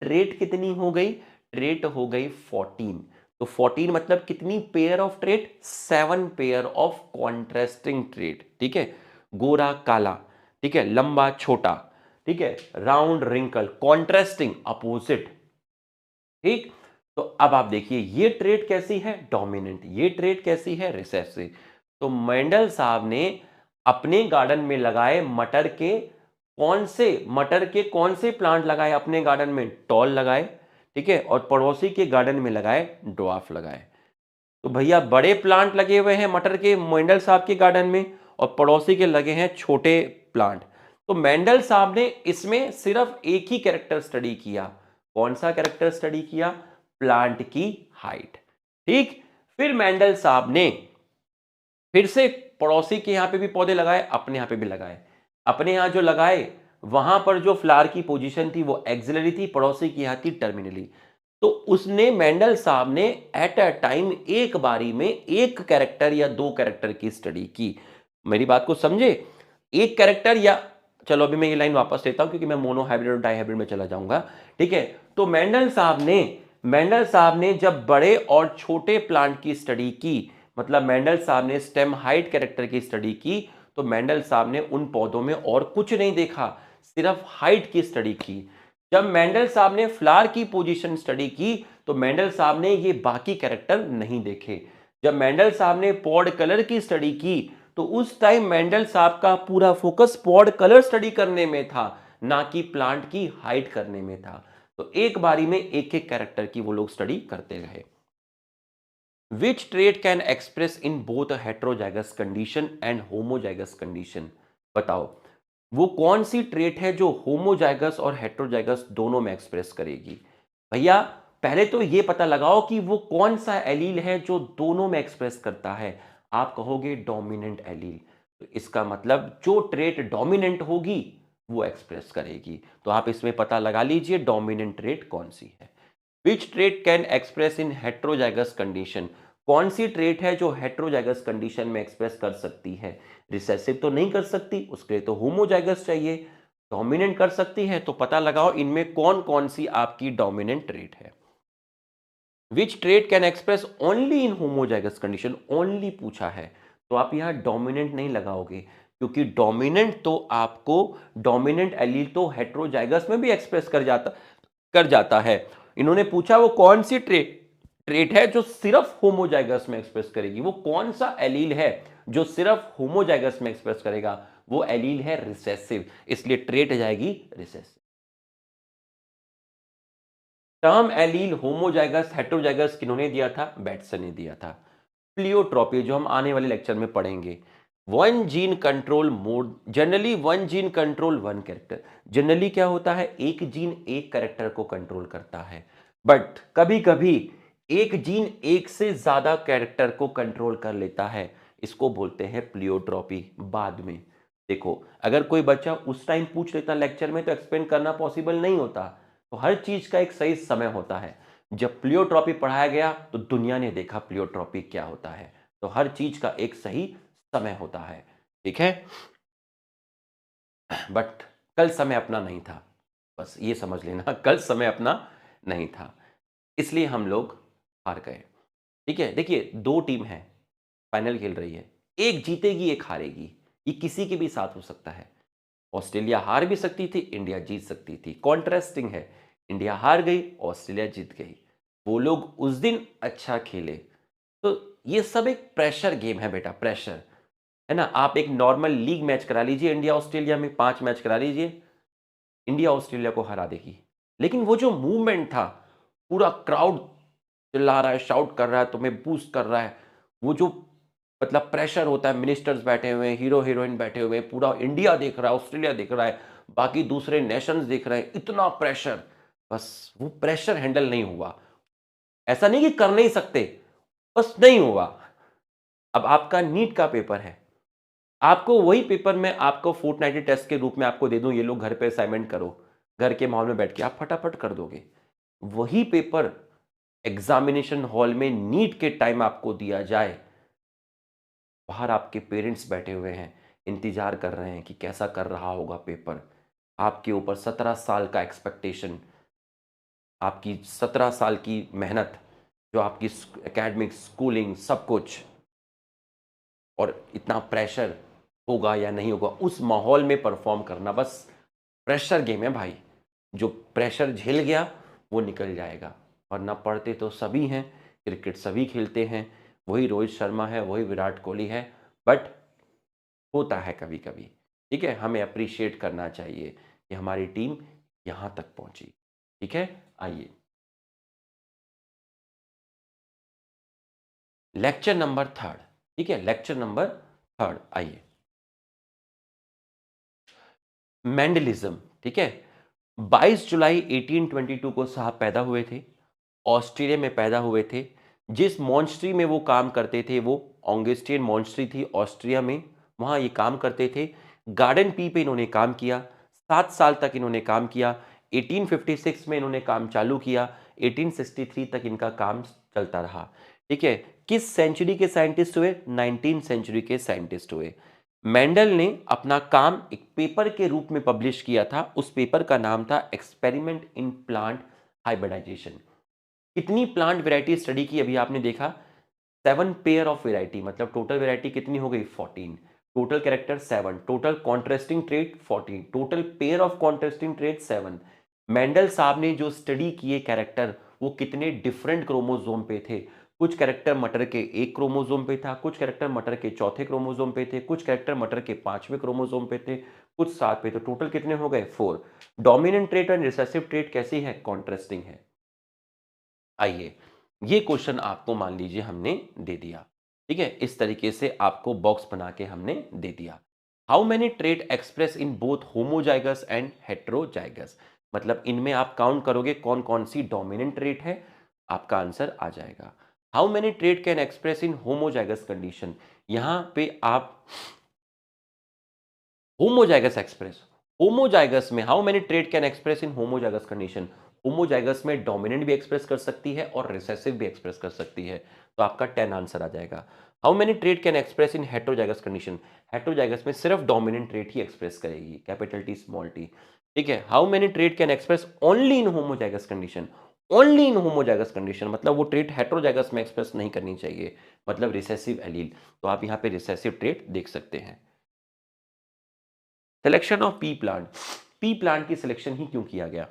ट्रेट कितनी हो गई, ट्रेट हो गई 14। तो 14 मतलब कितनी pair of trait, 7 pair of contrasting trait. ठीक है, गोरा काला, ठीक है, लंबा छोटा, ठीक है, राउंड रिंकल, कॉन्ट्रास्टिंग, अपोजिट। ठीक, तो अब आप देखिए ये ट्रेट कैसी है, डोमिनेंट, ये ट्रेट कैसी है, रिसेसिव। तो मेंडल साहब ने अपने गार्डन में लगाए मटर के कौन से प्लांट लगाए अपने गार्डन में, टॉल लगाए, ठीक है, और पड़ोसी के गार्डन में लगाए ड्वार्फ लगाए। तो भैया बड़े प्लांट लगे हुए हैं मटर के मेंडल साहब के गार्डन में, और पड़ोसी के लगे हैं छोटे प्लांट। तो मेंडल साहब ने इसमें सिर्फ एक ही कैरेक्टर स्टडी किया। कौन सा कैरेक्टर स्टडी किया, प्लांट की हाइट। ठीक, फिर मेंडल साहब ने फिर से पड़ोसी के यहां पे भी पौधे लगाए, अपने यहां पे भी लगाए। अपने यहां जो लगाए वहां पर जो फ्लावर की पोजीशन थी वो एक्सिलरी थी, पड़ोसी की यहां थी टर्मिनली। तो उसने मेंडल साहब ने एट अ टाइम एक बारी में एक कैरेक्टर या दो कैरेक्टर की स्टडी की। मेरी बात को समझे, एक कैरेक्टर या, चलो अभी मैं ये लाइन वापस लेता हूं क्योंकि मैं मोनो हाइब्रिड और डाई हाइब्रिड में चला जाऊंगा। ठीक है, तो मेंडल साहब ने जब बड़े और छोटे प्लांट की स्टडी की, मतलब मेंडल साहब ने स्टेम हाइट कैरेक्टर की स्टडी की, तो मेंडल साहब ने उन पौधों में और कुछ नहीं देखा, सिर्फ हाइट की स्टडी की। जब मेंडल साहब ने फ्लावर की पोजीशन स्टडी की तो मेंडल साहब ने ये बाकी कैरेक्टर नहीं देखे। जब मेंडल साहब ने पॉड कलर की स्टडी की तो उस टाइम मेंडल साहब का पूरा फोकस पॉड कलर स्टडी करने में था, ना कि प्लांट की हाइट करने में था। तो एक बारी में एक एक कैरेक्टर की वो लोग स्टडी करते रहे। Which trait can express in both heterozygous condition and homozygous condition? बताओ, वो कौन सी ट्रेट है जो होमोजाइगस और हेट्रोजाइगस दोनों में एक्सप्रेस करेगी? भैया, पहले तो ये पता लगाओ कि वो कौन सा एलील है जो दोनों में एक्सप्रेस करता है। आप कहोगे डोमिनेंट एलील, तो इसका मतलब जो ट्रेट डोमिनेंट होगी वो एक्सप्रेस करेगी। तो आप इसमें पता लगा लीजिए डोमिनेंट ट्रेट कौन सी है। Which trait can express in heterozygous condition? कौन सी ट्रेट है जो हेट्रोजाइगस कंडीशन में एक्सप्रेस कर सकती है? रिसेसिव तो नहीं कर सकती, उसके लिए तो होमोजाइगस चाहिए। डोमिनेंट कर सकती है, तो पता लगाओ इनमें कौन कौन सी आपकी डोमिनेंट ट्रेट है। Which trait can express only in homozygous condition? Only पूछा है, तो आप यहां डोमिनेंट नहीं लगाओगे, क्योंकि डोमिनेंट तो आपको, डोमिनेंट एलील तो हेट्रोजाइगस में भी एक्सप्रेस कर जाता है। इन्होंने पूछा वो कौन सी ट्रेट ट्रेट है जो सिर्फ होमोजाइगस में एक्सप्रेस करेगी। वो कौन सा एलील है जो सिर्फ होमोजाइगस में एक्सप्रेस करेगा? वो एलील है रिसेसिव, इसलिए ट्रेट जाएगी recessive. Term allele homozygous heterozygous किन्होंने दिया था? बैट्सन ने दिया था। प्लियोट्रॉपी जो हम आने वाले लेक्चर में पढ़ेंगे। One gene control mode, generally one gene control one character. Generally क्या होता है, एक जीन एक कैरेक्टर को कंट्रोल करता है, बट कभी कभी एक जीन एक से ज्यादा कैरेक्टर को कंट्रोल कर लेता है। इसको बोलते हैं प्लियोट्रॉपी। बाद में देखो, अगर कोई बच्चा उस टाइम पूछ लेता लेक्चर में तो एक्सप्लेन करना पॉसिबल नहीं होता। तो हर चीज का एक सही समय होता है। जब प्लियोट्रॉपी पढ़ाया गया तो दुनिया ने देखा प्लियोट्रॉपी क्या होता है। तो हर चीज का एक सही समय होता है, ठीक है। बट कल समय अपना नहीं था, बस ये समझ लेना, कल समय अपना नहीं था, इसलिए हम लोग हार गए। ठीक है, देखिए दो टीम है, फाइनल खेल रही है, एक जीतेगी एक हारेगी। ये किसी के भी साथ हो सकता है। ऑस्ट्रेलिया हार भी सकती थी, इंडिया जीत सकती थी। कॉन्ट्रास्टिंग है, इंडिया हार गई, ऑस्ट्रेलिया जीत गई। वो लोग उस दिन अच्छा खेले। तो ये सब एक प्रेशर गेम है बेटा, प्रेशर है ना। आप एक नॉर्मल लीग मैच करा लीजिए, इंडिया ऑस्ट्रेलिया में 5 मैच करा लीजिए, इंडिया ऑस्ट्रेलिया को हरा देगी। लेकिन वो जो मूवमेंट था, पूरा क्राउड चिल्ला रहा है, शाउट कर रहा है, तुम्हें बूस्ट कर रहा है, वो जो मतलब प्रेशर होता है, मिनिस्टर्स बैठे हुए हैं, हीरो हीरोइन बैठे हुए हैं, पूरा इंडिया देख रहा है, ऑस्ट्रेलिया देख रहा है, बाकी दूसरे नेशंस देख रहे हैं, इतना प्रेशर। बस वो प्रेशर हैंडल नहीं हुआ। ऐसा नहीं कि कर नहीं सकते, बस नहीं हुआ। अब आपका नीट का पेपर है, आपको वही पेपर में आपको फोर्टनाइटली टेस्ट के रूप में आपको दे दूं, ये लोग घर पे असाइनमेंट करो, घर के माहौल में बैठ के आप फटाफट कर दोगे। वही पेपर एग्जामिनेशन हॉल में नीट के टाइम आपको दिया जाए, बाहर आपके पेरेंट्स बैठे हुए हैं, इंतजार कर रहे हैं कि कैसा कर रहा होगा पेपर। आपके ऊपर 17 साल का एक्सपेक्टेशन, आपकी 17 साल की मेहनत, जो आपकी एकेडमिक स्कूलिंग सब कुछ, और इतना प्रेशर होगा या नहीं होगा उस माहौल में परफॉर्म करना, बस प्रेशर गेम है भाई। जो प्रेशर झेल गया वो निकल जाएगा, वरना पढ़ते तो सभी हैं, क्रिकेट सभी खेलते हैं, वही रोहित शर्मा है, वही विराट कोहली है। बट होता है कभी कभी, ठीक है, हमें अप्रिशिएट करना चाहिए कि हमारी टीम यहाँ तक पहुंची। ठीक है, आइए लेक्चर नंबर थर्ड। ठीक है, लेक्चर नंबर थर्ड, आइए। मैंडलिज्म, ठीक है। 22 जुलाई 1822 को साहब पैदा हुए थे, ऑस्ट्रेलिया में पैदा हुए थे। जिस मॉन्स्ट्री में वो काम करते थे वो ऑगस्टिन मॉन्स्ट्री थी ऑस्ट्रिया में, वहाँ ये काम करते थे। गार्डन पी पे इन्होंने काम किया, 7 साल तक इन्होंने काम किया। 1856 में इन्होंने काम चालू किया, 1863 तक इनका काम चलता रहा। ठीक है, किस सेंचुरी के साइंटिस्ट हुए? 19 सेंचुरी के साइंटिस्ट हुए। मेंडल ने अपना काम एक पेपर के रूप में पब्लिश किया था, उस पेपर का नाम था एक्सपेरिमेंट इन प्लांट हाइब्रिडाइजेशन। कितनी प्लांट वैरायटी स्टडी की अभी आपने देखा? 7 पेयर ऑफ वैरायटी, मतलब टोटल वैरायटी कितनी हो गई? 14। Total character 7, total contrasting trait 14, total pair of contrasting trait 7। Mendel साहब ने जो स्टडी किए कैरेक्टर, वो कितने डिफरेंट क्रोमोसोम पे थे। कुछ कैरेक्टर मटर के एक क्रोमोसोम पे था, कुछ कैरेक्टर मटर के चौथे क्रोमोसोम पे थे, कुछ कैरेक्टर मटर के 5वें क्रोमोसोम पे थे, कुछ 7 पे। तो टोटल कितने हो गए? 4। डोमिनेंट ट्रेट और रिसेसिव ट्रेट कैसी है? कॉन्ट्रास्टिंग है। आइए, ये क्वेश्चन आपको मान लीजिए हमने दे दिया, ठीक है, इस तरीके से आपको बॉक्स बना के हमने दे दिया। How many trait express in both homozygous and heterozygous, मतलब इनमें आप काउंट करोगे कौन कौन सी डोमिनेंट ट्रेट है, आपका आंसर आ जाएगा। How many trait can express in homozygous condition, यहां पे आप होमोजाइगस एक्सप्रेस, होमोजाइगस में how many trait can express in homozygous condition, homozygous में डोमिनेंट भी एक्सप्रेस कर सकती है और रिसेसिव भी एक्सप्रेस कर सकती है, तो आपका 10 आंसर आ जाएगा। How many trait can express in heterozygous condition, heterozygous में सिर्फ डोमिनेंट ट्रेट ही एक्सप्रेस करेगी, कैपिटल टी स्मॉल टी, ठीक है। How many trait can express only in homozygous condition, only in homozygous condition मतलब वो ट्रेट हेट्रोजाइगस में एक्सप्रेस नहीं करनी चाहिए, मतलब रिसेसिव एलील, तो आप यहाँ पे रिसेसिव ट्रेट देख सकते हैं। Selection of P plant, P plant की सिलेक्शन ही क्यों किया गया,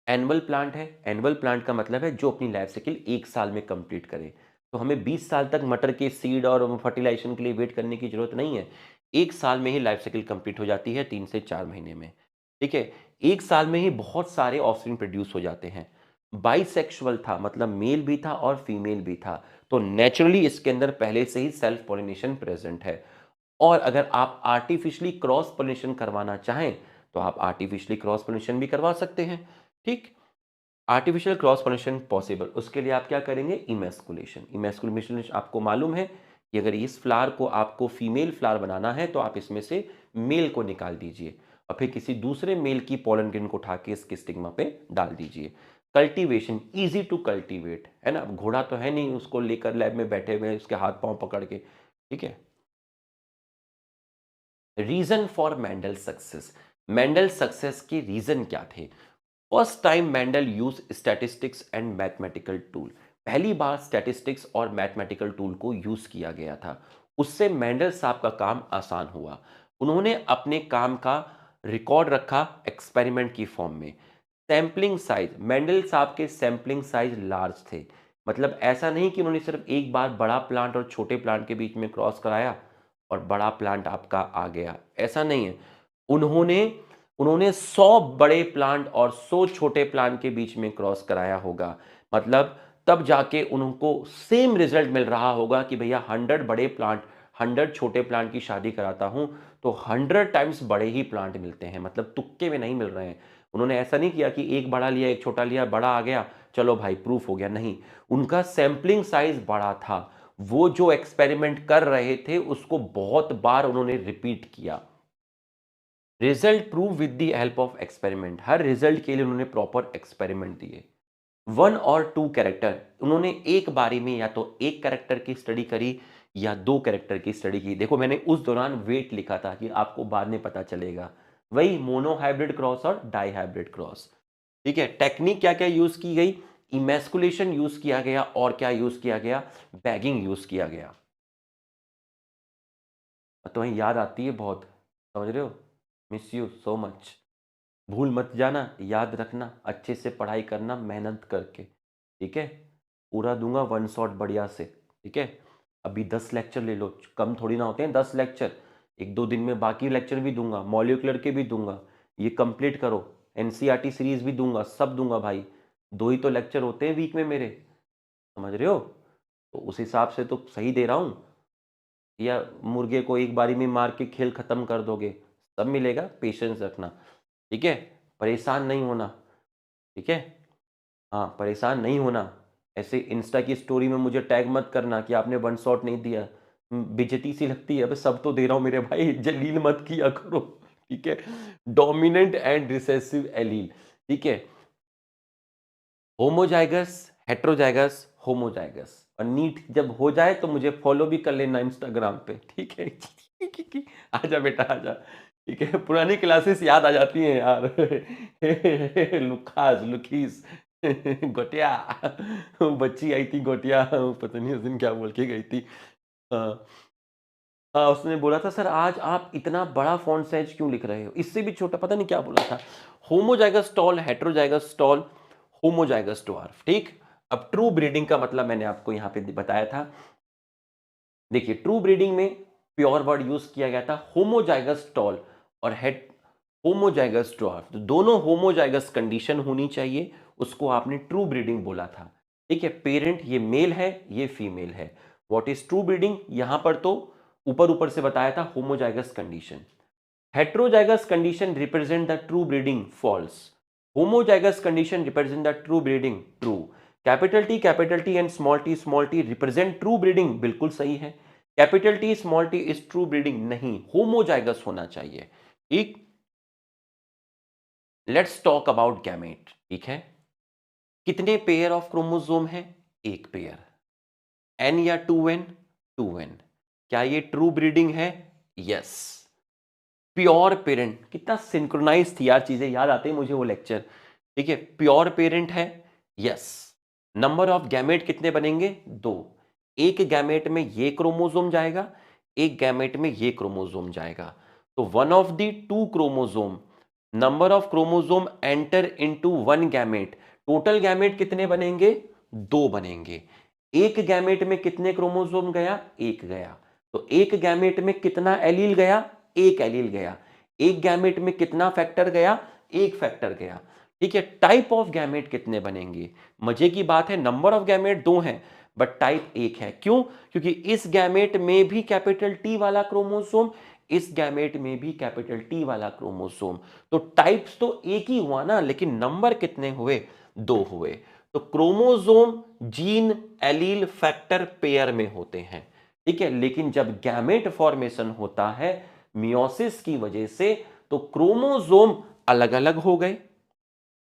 एनुअल प्लांट है, एनुअल प्लांट का मतलब है जो अपनी लाइफ साइकिल 1 साल में कंप्लीट करे, तो हमें 20 साल तक मटर के सीड और फर्टिलाइजेशन के लिए वेट करने की जरूरत नहीं है, 1 साल में ही लाइफ साइकिल कंप्लीट हो जाती है, 3 से 4 महीने में, ठीक है। 1 साल में ही बहुत सारे ऑफस्प्रिंग प्रोड्यूस हो जाते हैं। बाइसेक्सुअल था, मतलब मेल भी था और फीमेल भी था, तो नेचुरली इसके अंदर पहले से ही सेल्फ पॉलिनेशन प्रेजेंट है। और अगर आप आर्टिफिशियली क्रॉस पोलिनेशन करवाना चाहें तो आप आर्टिफिशियली क्रॉस पोलिनेशन भी करवा सकते हैं, ठीक। आर्टिफिशियल क्रॉस पोलिनेशन पॉसिबल, उसके लिए आप क्या करेंगे, इमेस्कुलेशन, इमेस्कुलेशन आपको मालूम है कि अगर इस फ्लावर को आपको फीमेल फ्लावर बनाना है तो आप इसमें से मेल को निकाल दीजिए और फिर किसी दूसरे मेल की पोलन ग्रेन को उठा के इसके स्टिग्मा पे डाल दीजिए। कल्टीवेशन, इजी टू कल्टीवेट है ना, घोड़ा तो है नहीं उसको लेकर लैब में बैठे हुए उसके हाथ पांव पकड़ के, ठीक है। Reason for Mendel success, Mendel success के रीजन क्या थे, first time Mendel use statistics and mathematical tool, पहली बार स्टैटिस्टिक्स और मैथमेटिकल टूल को यूज किया गया था, उससे मेंडल साहब का काम आसान हुआ, उन्होंने अपने काम का रिकॉर्ड रखा एक्सपेरिमेंट की फॉर्म में। सैम्पलिंग साइज, मेंडल साहब के सैम्पलिंग साइज लार्ज थे, मतलब ऐसा नहीं कि उन्होंने सिर्फ एक बार बड़ा प्लांट और छोटे प्लांट के बीच में क्रॉस कराया और बड़ा प्लांट आपका आ गया, ऐसा नहीं है। उन्होंने उन्होंने 100 बड़े प्लांट और 100 छोटे प्लांट के बीच में क्रॉस कराया होगा, मतलब तब जाके उनको सेम रिजल्ट मिल रहा होगा कि भैया 100 बड़े प्लांट 100 छोटे प्लांट की शादी कराता हूं तो 100 टाइम्स बड़े ही प्लांट मिलते हैं, मतलब तुक्के में नहीं मिल रहे हैं। उन्होंने ऐसा नहीं किया कि एक बड़ा लिया एक छोटा लिया बड़ा आ गया चलो भाई प्रूफ हो गया, नहीं, उनका सैंपलिंग साइज बड़ा था, वो जो एक्सपेरिमेंट कर रहे थे उसको बहुत बार उन्होंने रिपीट किया। Result prove with the help of experiment, her result के लिए उन्होंने प्रॉपर एक्सपेरिमेंट दिए। 1 और 2 कैरेक्टर, उन्होंने एक बारी में या तो एक कैरेक्टर की स्टडी करी या 2 कैरेक्टर की स्टडी की, देखो मैंने उस दौरान वेट लिखा था कि आपको बाद में पता चलेगा, वही मोनो हाइब्रिड क्रॉस और डाई हाइब्रिड क्रॉस, ठीक है। टेक्निक क्या क्या यूज की गई, इमेस्कुलेशन यूज किया गया और क्या यूज किया गया, बैगिंग यूज किया गया। तो वहीं याद आती है बहुत, समझ रहे हो, मिस यू सो मच, भूल मत जाना, याद रखना, अच्छे से पढ़ाई करना मेहनत करके, ठीक है। पूरा दूंगा वन शॉट बढ़िया से, ठीक है। अभी 10 लेक्चर ले लो, कम थोड़ी ना होते हैं 10 लेक्चर, 1-2 दिन में बाकी लेक्चर भी दूंगा, मॉलिक्यूलर के भी दूंगा, ये कंप्लीट करो, एनसीईआरटी सीरीज भी दूंगा, सब दूंगा भाई, 2 ही तो लेक्चर होते हैं वीक में मेरे, समझ रहे हो, तो उस हिसाब से तो सही दे रहा हूँ, या मुर्गे को एक बारी में मार के खेल खत्म कर दोगे, सब मिलेगा, पेशेंस रखना, ठीक है। परेशान नहीं होना, ठीक है। हाँ, परेशान नहीं होना, ऐसे इंस्टा की स्टोरी में मुझे टैग मत करना कि आपने वन शॉट नहीं दिया, बेइज्जती सी लगती है, अबे सब तो दे रहा हूँ मेरे भाई, जलील मत किया करो, ठीक है। डोमिनेंट एंड रिसेसिव एलील, ठीक है, होमोजाइगस, हेट्रोजाइगस, होमोजाइगस, और नीट जब हो जाए तो मुझे फॉलो भी कर लेना इंस्टाग्राम पे, ठीक है। आजा बेटा आजा, ठीक है, पुरानी क्लासेस याद आ जाती हैं यार। लुखास लुखीस गोटिया, बच्ची आई थी गोटिया, पता नहीं उस दिन क्या बोल के गई थी। हाँ, हाँ, उसने बोला था सर आज आप इतना बड़ा फॉन्ट साइज क्यों लिख रहे हो, इससे भी छोटा, पता नहीं क्या बोला था। Homozygous tall, heterozygous tall, homozygous dwarf, ठीक। अब ट्रू ब्रीडिंग का मतलब मैंने आपको यहां पे बताया था, देखिए ट्रू ब्रीडिंग में प्योर वर्ड यूज किया गया था होमोजाइगस टॉल और हेट होमोजाइगस डॉर्फ, तो दोनों होमोजाइगस कंडीशन होनी चाहिए, उसको आपने ट्रू ब्रीडिंग बोला था। ठीक है, पेरेंट ये मेल है, ये फीमेल है। What is true breeding? यहां पर तो ऊपर ऊपर से बताया था homozygous condition. Heterozygous condition represent the true breeding, false. Homozygous condition represent the true breeding, true. Capital T and small T represent true breeding, बिल्कुल सही है। Capital T small T is true breeding नहीं, होमोजाइगस होना चाहिए। ठीक, लेट्स टॉक अबाउट गैमेट। ठीक है, कितने पेयर ऑफ क्रोमोसोम है? एक पेयर। एन या टू एन? Two n. क्या ये ट्रू ब्रीडिंग है? यस। प्योर पेरेंट, कितना सिंक्रोनाइज थी यार, चीजें याद आती है मुझे वो लेक्चर। ठीक है, प्योर पेरेंट है, यस। नंबर ऑफ गैमेट कितने बनेंगे? दो। एक गैमेट में ये क्रोमोसोम जाएगा, एक गैमेट में ये क्रोमोसोम जाएगा। तो one of the two chromosome, number of chromosome enter into one gamete, total gamete कितने बनेंगे? दो बनेंगे। एक गैमेट में कितने क्रोमोसोम गया? एक गया। तो एक गैमेट में कितना एलील गया? एक एलील गया। एक गैमेट में कितना फैक्टर गया? एक फैक्टर गया। ठीक है, टाइप ऑफ गैमेट कितने बनेंगे? मजे की बात है, नंबर ऑफ गैमेट दो हैं बट टाइप एक है। क्यों? क्योंकि इस गैमेट में भी कैपिटल टी वाला क्रोमोसोम, इस गैमेट में भी कैपिटल टी वाला क्रोमोसोम। तो टाइप्स तो एक ही हुआ ना, लेकिन नंबर कितने हुए? दो हुए। तो chromosome gene allele factor pair में होते हैं। ठीक है, लेकिन जब गैमेट फॉर्मेशन होता है मियोसिस की वजह से, तो क्रोमोसोम अलग अलग हो गए,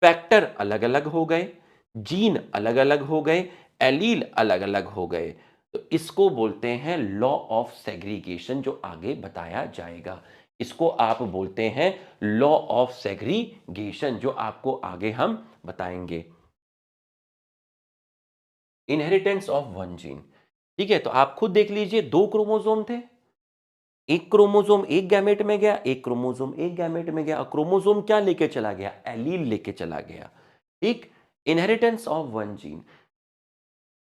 फैक्टर अलग अलग हो गए, जीन अलग अलग हो गए, एलील अलग अलग हो गए। तो इसको बोलते हैं लॉ ऑफ सेग्रीगेशन, जो आगे बताया जाएगा। इसको आप बोलते हैं लॉ ऑफ सेग्रीगेशन, जो आपको आगे हम बताएंगे। Inheritance of one gene. ठीक है, तो आप खुद देख लीजिए, दो क्रोमोसोम थे, एक क्रोमोसोम एक गैमेट में गया, एक क्रोमोसोम एक गैमेट में गया। क्रोमोसोम क्या लेके चला गया? एलील लेके चला गया। ठीक, इनहेरिटेंस ऑफ वन जीन।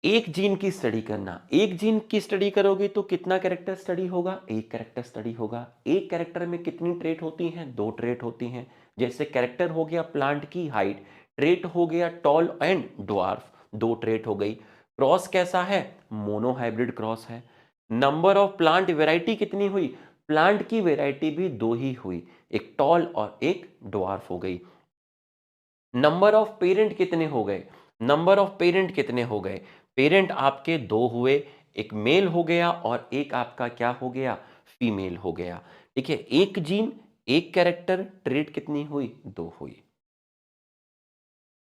एक जीन की स्टडी करना, एक जीन की स्टडी करोगे तो कितना कैरेक्टर स्टडी होगा? एक कैरेक्टर स्टडी होगा। एक कैरेक्टर में कितनी ट्रेट होती हैं? दो ट्रेट होती हैं। जैसे कैरेक्टर हो गया प्लांट की हाइट, ट्रेट हो गया टॉल एंड ड्वार्फ, दो ट्रेट हो गई। क्रॉस कैसा है? मोनोहाइब्रिड क्रॉस है। नंबर ऑफ प्लांट वेराइटी कितनी हुई? प्लांट की वेराइटी भी दो ही हुई, एक टॉल और एक ड्वार्फ हो गई। नंबर ऑफ पेरेंट कितने हो गए? नंबर ऑफ पेरेंट कितने हो गए? पेरेंट आपके दो हुए, एक मेल हो गया और एक आपका क्या हो गया? फीमेल हो गया। ठीक है, एक जीन एक कैरेक्टर, ट्रेट कितनी हुई? दो हुई।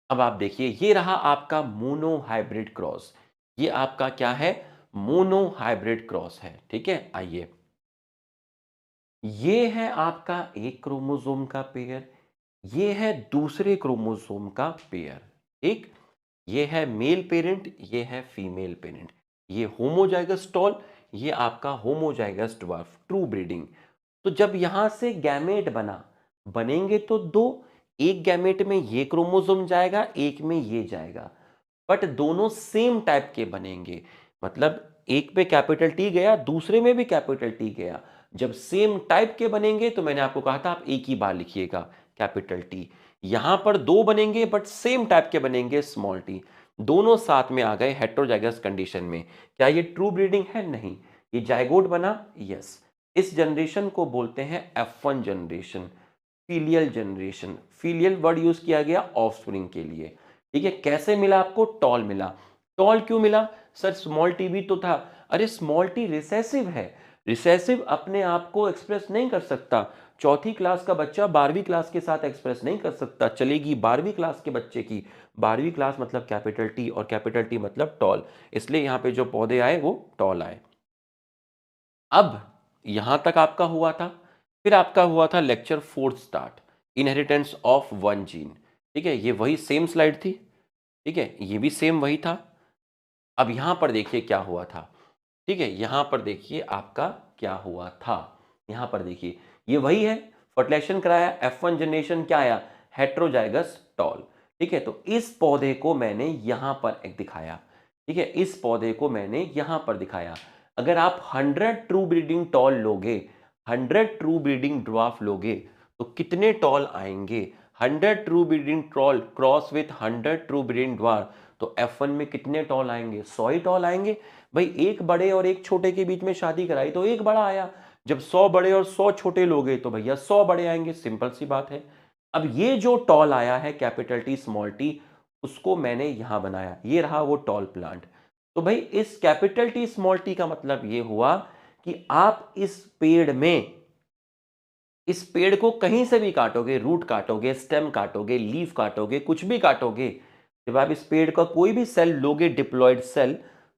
अब आप देखिए, ये रहा आपका मोनो हाइब्रिड क्रॉस। ये आपका क्या है? मोनो हाइब्रिड क्रॉस है। ठीक है, आइए, ये है आपका एक क्रोमोसोम का पेयर, ये है दूसरे क्रोमोसोम का पेयर। ठीक, ये है मेल पेरेंट, ये है फीमेल पेरेंट। ये होमोजाइगस टॉल, ये आपका होमोजाइगस ड्वार्फ, ट्रू ब्रीडिंग। तो जब यहां से गैमेट बना, बनेंगे तो दो, एक गैमेट में ये क्रोमोसोम जाएगा, एक में ये जाएगा, बट दोनों सेम टाइप के बनेंगे। मतलब एक पे कैपिटल टी गया, दूसरे में भी कैपिटल टी गया। जब सेम टाइप के बनेंगे तो मैंने आपको कहा था आप एक ही बार लिखिएगा कैपिटल टी। यहां पर दो बनेंगे बट सेम टाइप के बनेंगे स्मॉल टी। दोनों साथ में आ गए हेट्रोजाइगस कंडीशन में। क्या ये ट्रू ब्रीडिंग है? नहीं। ये जाइगोट बना, यस। इस जनरेशन को बोलते हैं F1 generation, filial generation. Filial word use किया गया ऑफस्प्रिंग के लिए। ठीक है, कैसे मिला आपको? टॉल मिला। टॉल क्यों मिला? सर स्मॉल टी भी तो था। अरे स्मॉल टी रिसेसिव है, रिसेसिव अपने आप को एक्सप्रेस नहीं कर सकता। चौथी क्लास का बच्चा 12वीं क्लास के साथ एक्सप्रेस नहीं कर सकता। चलेगी 12वीं क्लास के बच्चे की, 12वीं क्लास मतलब कैपिटल टी और कैपिटल टी मतलब टॉल, इसलिए यहां पे जो पौधे आए वो टॉल आए। अब यहां तक आपका हुआ था। फिर आपका हुआ था lecture fourth start, inheritance of one gene. ठीक है, ये वही सेम स्लाइड थी। ठीक है, ये भी सेम वही था। अब यहां पर देखिए क्या हुआ था। ठीक है, यहां पर देखिए आपका क्या हुआ था। यहां पर देखिए ये वही है, फर्टिलाइजेशन कराया, F1 जनरेशन क्या आया? Heterozygous tall. ठीक है, तो इस पौधे को मैंने यहां पर एक दिखाया। ठीक है, इस पौधे को मैंने यहां पर दिखाया। अगर आप 100 ट्रू ब्रीडिंग टॉल लोगे, 100 ट्रू ब्रीडिंग ड्वार्फ लोगे, तो कितने टॉल आएंगे? 100 true breeding tall cross with 100 true breeding dwarf, तो F1 में कितने टॉल आएंगे? 100 ही टॉल आएंगे। भाई एक बड़े और एक छोटे के बीच में शादी कराई तो एक बड़ा आया, जब 100 बड़े और 100 छोटे लोगे तो भैया 100 बड़े आएंगे, सिंपल सी बात है। अब ये जो टॉल आया है कैपिटल टी स्मॉल टी, उसको मैंने यहां बनाया, ये रहा वो टॉल प्लांट। तो भाई इस कैपिटल टी स्मॉल टी का मतलब ये हुआ कि आप इस पेड़ को कहीं से भी काटोगे, रूट काटोगे, स्टेम काटोगे, लीफ काटोगे, कुछ भी काटोगे, जब आप इस पेड़ का कोई भी सेल लोगे, डिप्लॉयड सेल,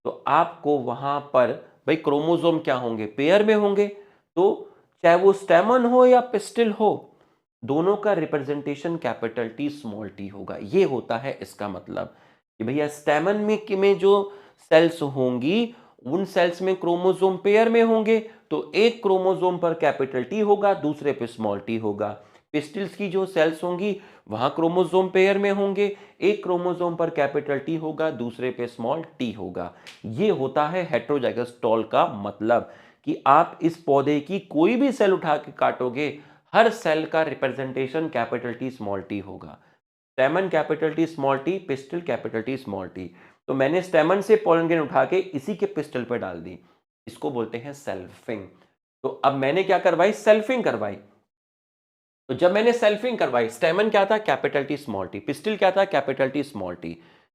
तो आपको वहां पर भाई क्रोमोसोम क्या होंगे? पेयर में होंगे। तो चाहे वो स्टेमन हो या पिस्टिल हो, दोनों का representation capital T small T होगा। ये होता है इसका मतलब कि भैया स्टेमन में जो सेल्स होंगी, उन सेल्स में क्रोमोसोम पेयर में होंगे, तो एक क्रोमोसोम पर कैपिटल टी होगा, दूसरे पे स्मॉल टी होगा। पिस्टिल्स की जो सेल्स होंगी वहां क्रोमोसोम पेयर में होंगे, एक क्रोमोसोम पर कैपिटल टी होगा, दूसरे पे स्मॉल टी होगा। ये होता है हेटेरोजाइगस टॉल का मतलब कि आप इस पौधे की कोई भी सेल उठा के काटोगे, हर सेल का representation capital T small T होगा। Stamen capital T small T, pistil capital T small T. तो मैंने स्टेमन से पोलन ग्रेन उठा के इसी के पिस्टल पर डाल दी, इसको बोलते हैं सेल्फिंग। तो अब मैंने क्या करवाई? सेल्फिंग करवाई। तो जब मैंने सेल्फिंग करवाई, स्टेमन क्या था? Capital T small T. Pistil क्या था? Capital T small T.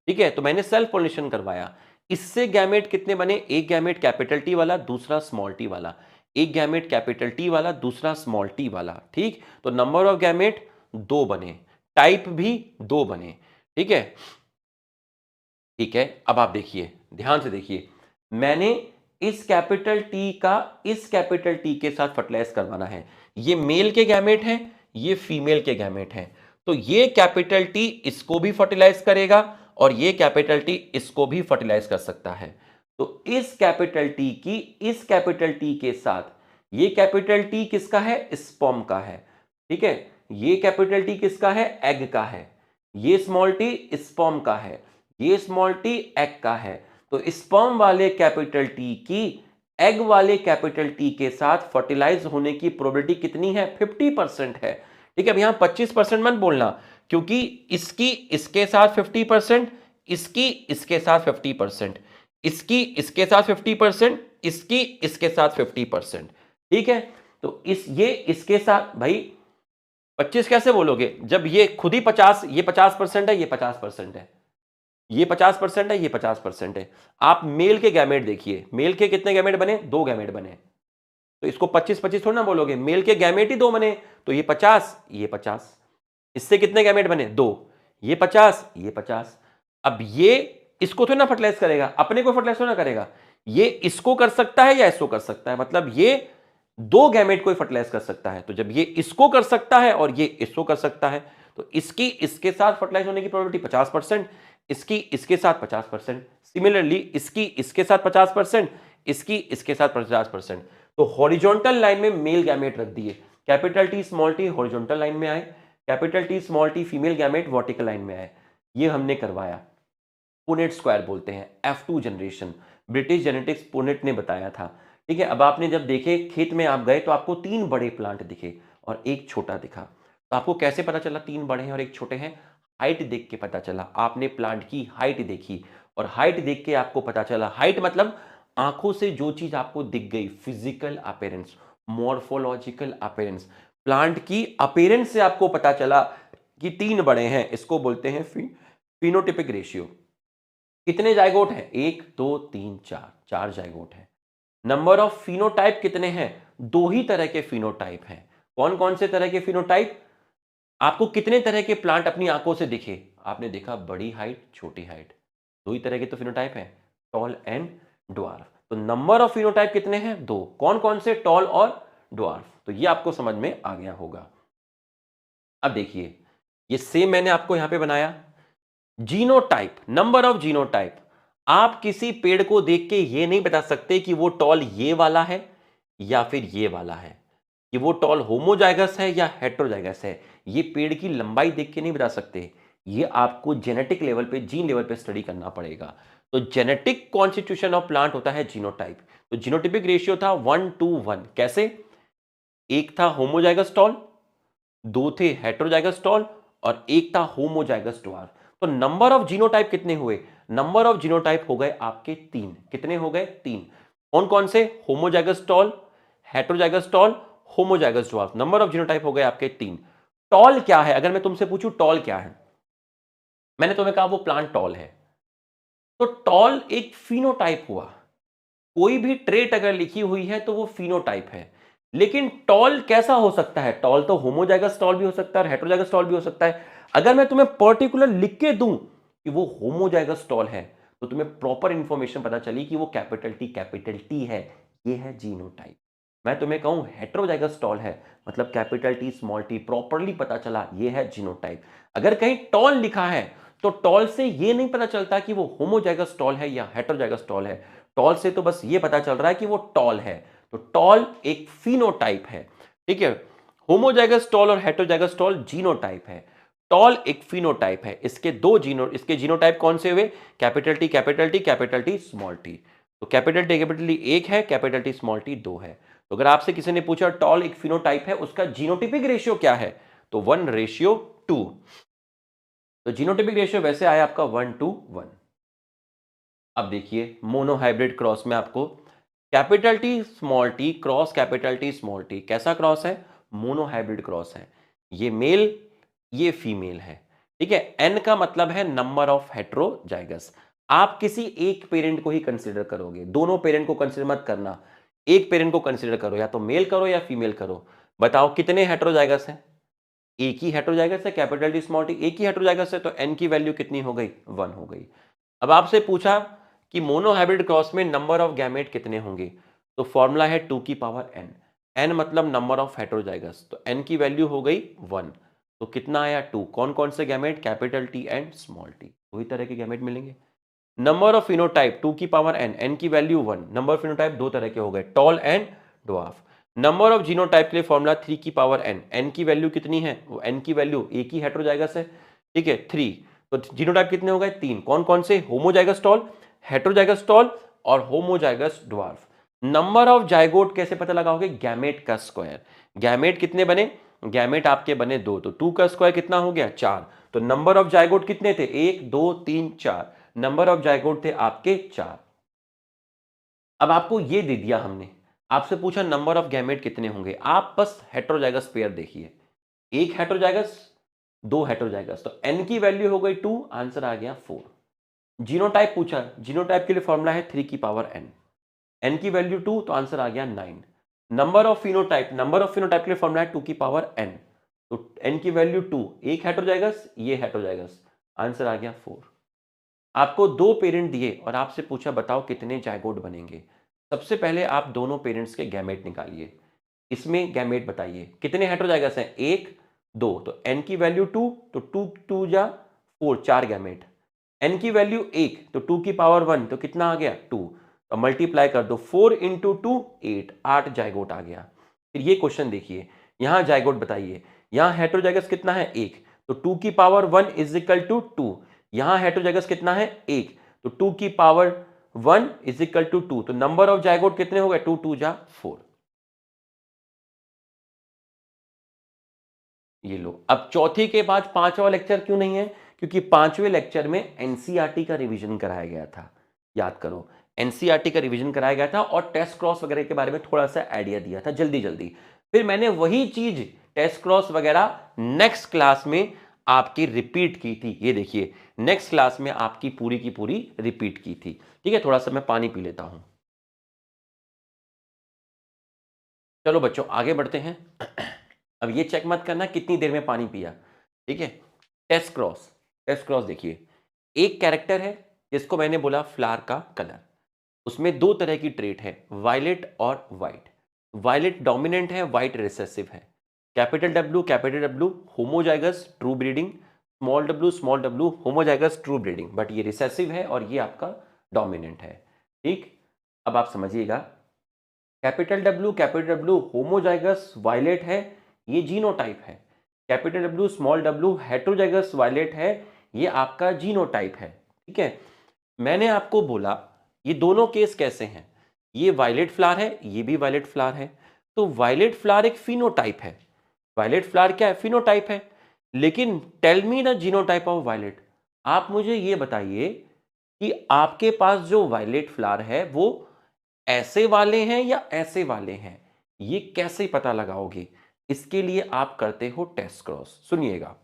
ठीक है, तो मैंने सेल्फ पोलिनेशन करवाया। इससे गैमेट कितने बने? एक गैमेट कैपिटल टी वाला, दूसरा स्मॉल टी वाला। एक गैमेट कैपिटल टी वाला, दूसरा स्मॉल टी वाला। ठीक, तो नंबर ऑफ गैमेट 2 बने, टाइप भी 2 बने। ठीक है, ठीक है। अब आप देखिए, ध्यान से देखिए, मैंने इस कैपिटल टी का इस कैपिटल टी के साथ फर्टिलाइज करवाना है। ये मेल के गैमेट हैं, ये फीमेल के गैमेट हैं। तो ये कैपिटल टी इसको भी फर्टिलाइज करेगा और ये कैपिटल टी इसको भी फर्टिलाइज कर सकता है। तो इस कैपिटल टी के साथ ये कैपिटल टी किसका है? स्पर्म का है। ठीक है, ये कैपिटल टी किसका है? एग का है। ये स्मॉल टी स्पर्म का है, ये स्मॉल टी एग का है। तो स्पर्म वाले कैपिटल टी की एग वाले कैपिटल टी के साथ फर्टिलाइज होने की प्रोबेबिलिटी कितनी है? 50% है। ठीक है, अब यहां 25% मत बोलना, क्योंकि इसकी इसके साथ 50%, इसकी इसके साथ 50%, इसकी इसके साथ 50%, इसकी इसके साथ 50%। ठीक है, तो ये इसके साथ भाई 25 कैसे बोलोगे जब ये खुद ही 50, ये 50% है, ये 50% है, ये 50% है, ये 50% है। आप मेल के गैमेट देखिए, मेल के कितने गैमेट बने? 2 गैमेट बने। तो इसको 25-25 थोड़ा ना बोलोगे, मेल के गैमेट ही 2 बने, तो ये 50, ये 50। इससे कितने गैमेट बने? 2। ये 50, ये 50। अब ये इसको थोड़ा ना फर्टिलाइज करेगा, अपने को फर्टिलाइज थोड़ा ना करेगा, ये इसको कर सकता है या इसको कर सकता है, मतलब ये 2 गैमेट को फर्टिलाइज कर सकता है। तो जब ये इसको कर सकता है और ये इसको कर सकता है, तो इसकी इसके साथ फर्टिलाइज होने की प्रोबेबिलिटी 50%, इसकी इसके साथ 50%, सिमिलरली इसकी इसके साथ 50%, इसकी इसके साथ 50%। तो हॉरिजॉन्टल लाइन में मेल गैमेट रख दिए, capital T small T horizontal line में आए, capital T small T female gamete vertical line में आए। ये हमने करवाया, पुनेट स्क्वायर बोलते हैं, F2 generation, British genetics Punnett ने बताया था। ठीक है, अब आपने जब देखे खेत में आप गए तो आपको 3 बड़े प्लांट दिखे और एक छोटा दिखा। तो आपको कैसे पता चला 3 बड़े हैं और एक छोटे हैं? हाइट देख के पता चला। आपने प्लांट की हाइट देखी और हाइट देख के आपको पता चला, हाइट मतलब आंखों से जो चीज आपको दिख गई, physical appearance, morphological appearance, plant की अपीयरेंस से आपको पता चला कि 3 बड़े हैं। इसको बोलते हैं फिनोटिपिक रेशियो। कितने जाइगोट हैं? 1 2 3 4, 4 जाइगोट हैं। नंबर ऑफ फिनोटाइप कितने हैं? 2 ही तरह के फिनोटाइप हैं। कौन कौन से तरह के फिनोटाइप? आपको कितने तरह के प्लांट अपनी आंखों से दिखे? आपने देखा बड़ी हाइट, छोटी हाइट, 2 ही तरह के तो फिनोटाइप हैं, टॉल एंड ड्वार्फ। तो नंबर ऑफ फिनोटाइप कितने हैं? 2। कौन कौन से? टॉल और ड्वार्फ। तो ये आपको समझ में आ गया होगा। अब देखिए, ये सेम मैंने आपको यहां पे बनाया, जीनोटाइप, नंबर ऑफ जीनोटाइप। आप किसी पेड़ को देख के ये नहीं बता सकते कि वो टॉल ये वाला है या फिर ये वाला है, कि वो टॉल होमोजाइगस है या हेटेरोजाइगस है। ये पेड़ की लंबाई देख के नहीं बता सकते, ये आपको जेनेटिक लेवल पे, जीन लेवल पे स्टडी करना पड़ेगा। तो जेनेटिक कॉन्स्टिट्यूशन ऑफ प्लांट होता है जीनोटाइप। तो जीनोटिपिक रेशियो था 1:1। कैसे? एक था होमोजाइगस टॉल, 2 थे हेटेरोजाइगस टॉल और एक था होमोजाइगस ड्वार्फ। तो नंबर ऑफ जीनोटाइप कितने हुए? नंबर ऑफ जीनोटाइप हो गए आपके 3। कितने हो गए? 3। कौन कौन से? Homozygous tall, heterozygous tall, homozygous dwarf. Number of genotype हो गए आपके 3। टॉल क्या है? अगर मैं तुमसे पूछूं टॉल क्या है, मैंने तुम्हें कहा वो प्लांट टॉल है, तो टॉल एक फिनोटाइप हुआ। कोई भी ट्रेट अगर लिखी हुई है तो वो फिनोटाइप है। लेकिन टॉल कैसा हो सकता है? टॉल तो होमोजाइगस टॉल भी हो सकता है और हेटेरोजाइगस टॉल भी हो सकता है। अगर मैं तुम्हें पर्टिकुलर लिख के दूं कि वो होमोजाइगस टॉल है, तो तुम्हें प्रॉपर इंफॉर्मेशन पता चली कि वो कैपिटल टी है, ये है जीनोटाइप। मैं तुम्हें कहूं हेटेरोजाइगस टॉल है, मतलब capital T small T, properly पता चला ये है जीनोटाइप। अगर कहीं टॉल लिखा है तो टॉल से ये नहीं पता चलता कि वो होमोजाइगस टॉल है या हेटेरोजाइगस टॉल है। टॉल से तो बस ये पता चल रहा है कि वो टॉल है। तो टॉल एक फिनोटाइप है, ठीक है। होमोजाइगस टॉल और हेटेरोजाइगस टॉल जीनोटाइप है। टॉल एक फिनोटाइप है। इसके जीनोटाइप कौन से हुए? Capital T capital T capital T small T. तो कैपिटल टी एक है, कैपिटल टी स्मॉल टी 2 है। तो अगर आपसे किसी ने पूछा टॉल एक फिनोटाइप है, उसका जीनोटिपिक रेशियो क्या है, तो 1:2। तो जीनोटिपिक रेशियो वैसे आया आपका 1:1। अब देखिए मोनोहाइब्रिड क्रॉस में आपको capital T small T cross capital T small T, कैसा क्रॉस है? मोनोहाइब्रिड क्रॉस है। ये मेल, ये फीमेल है, ठीक है। एन का मतलब है नंबर ऑफ हेट्रोजाइगस। आप किसी एक पेरेंट को ही कंसीडर करोगे, दोनों पेरेंट को कंसीडर मत करना। एक पेरेंट को कंसीडर करो, या तो मेल करो या फीमेल करो। बताओ कितने हेट्रोजाइगस हैं? एक ही हेट्रोजाइगस है, कैपिटल टी स्मॉल टी एक ही हेट्रोजाइगस है, तो एन की वैल्यू कितनी हो गई? 1 हो गई। अब आपसे पूछा कि मोनोहाइब्रिड क्रॉस में नंबर ऑफ गैमेट कितने होंगे, तो फॉर्मूला है 2 की पावर n। n मतलब नंबर ऑफ हेट्रोजाइगस, तो n की वैल्यू हो गई 1। तो कितना आया? 2। कौन कौन से gamete? Capital T and small T, वही तरह के गैमेट मिलेंगे। नंबर ऑफ फिनोटाइप 2 की पावर n, n की वैल्यू 1। नंबर ऑफ फिनोटाइप दो तरह के हो गए, toll and dwarf. Number of genotype के लिए फॉर्मूला 3 की पावर n। n की वैल्यू कितनी है? वो n की वैल्यू एक ही हेट्रोजाइगस है, ठीक है, 3। तो जीनोटाइप कितने हो गए? 3। कौन कौन से? होमोजाइगस टॉल, हेट्रोजाइगस टॉल और homozygous dwarf. Number of zygote कैसे पता लगाओगे? गैमेट का स्क्वायर। गैमेट कितने बने? गैमेट आपके बने 2, तो 2 का स्क्वायर कितना हो गया? 4। तो नंबर ऑफ जाइगोट कितने थे? 1 2 3 4। नंबर ऑफ जाइगोट थे आपके 4। अब आपको ये दे दिया हमने, आपसे पूछा नंबर ऑफ गैमेट कितने होंगे। आप बस हेट्रोजाइगस पेयर देखिए, एक हेट्रोजाइगस, दो हेट्रोजाइगस, तो n की वैल्यू हो गई 2, आंसर आ गया 4। जीनोटाइप पूछा, जीनोटाइप के लिए फॉर्मूला है 3 की पावर n। n की वैल्यू 2, तो आंसर आ गया 9। Number of phenotype, number of phenotype के लिए फॉर्मूला है 2 की पावर n। तो n की वैल्यू 2, एक हेट्रोजाइगस, ये हेट्रोजाइगस, आंसर आ गया 4। आपको दो पेरेंट दिए और आपसे पूछा बताओ कितने जाइगोट बनेंगे। सबसे पहले आप दोनों पेरेंट्स के गैमेट निकालिए। इसमें गैमेट बताइए कितने हेट्रोजाइगस हैं? 1 2, तो n की वैल्यू 2, तो 2 2 जा 4, 4 गैमेट। n की वैल्यू 1, तो 2 की पावर 1, तो कितना आ गया? 2। तो मल्टीप्लाई कर दो, 4 इंटू 2 8, 8 जाइगोट आ गया। फिर ये क्वेश्चन देखिए, यहां जाइगोट बताइए। यहां हेट्रोजाइगस कितना है? 1, तो 2 की पावर 1 इज इक्वल टू 2। यहां हेट्रोजाइगस कितना है? 1, तो 2 की पावर 1 इज इक्वल टू 2। तो नंबर ऑफ जाइगोट कितने हो गए? 2 2 जा 4। ये लो, अब चौथी के बाद पांचवा लेक्चर क्यों नहीं है? क्योंकि पांचवें लेक्चर में एनसीईआरटी का रिवीजन कराया गया था। याद करो, एनसीईआरटी का रिवीजन कराया गया था और टेस्ट क्रॉस वगैरह के बारे में थोड़ा सा आइडिया दिया था जल्दी जल्दी। फिर मैंने वही चीज टेस्ट क्रॉस वगैरह नेक्स्ट क्लास में आपकी रिपीट की थी। ये देखिए, नेक्स्ट क्लास में आपकी पूरी की पूरी रिपीट की थी। ठीक है, थोड़ा सा मैं पानी पी लेता हूं। चलो बच्चों आगे बढ़ते हैं। अब ये चेक मत करना कितनी देर में पानी पिया, ठीक है। टेस्ट क्रॉस, टेस्ट क्रॉस देखिए, एक कैरेक्टर है जिसको मैंने बोला फ्लावर का कलर। उसमें दो तरह की ट्रेट है, वायलेट और वाइट। वायलेट डोमिनेंट है, वाइट रिसेसिव है। Capital W homozygous true breeding, small W homozygous true breeding, but ये रिसेसिव है और ये आपका डोमिनेंट है। ठीक, अब आप समझिएगा, कैपिटल डब्ल्यू होमोजाइगस वायलेट है, ये जीनोटाइप है। Capital W small W heterozygous violet है, ये आपका जीनोटाइप है। ठीक है, मैंने आपको बोला ये दोनों केस कैसे हैं। ये वायलेट फ्लावर है, ये भी वायलेट फ्लावर है। तो वायलेट फ्लावर एक फिनोटाइप है। वायलेट फ्लावर क्या है? फिनोटाइप है। लेकिन tell me the genotype of violet. आप मुझे ये बताइए कि आपके पास जो वायलेट फ्लावर है वो ऐसे वाले हैं या ऐसे वाले हैं? ये कैसे पता लगाओगे? इसके लिए आप करते हो टेस्ट क्रॉस। सुनिएगा,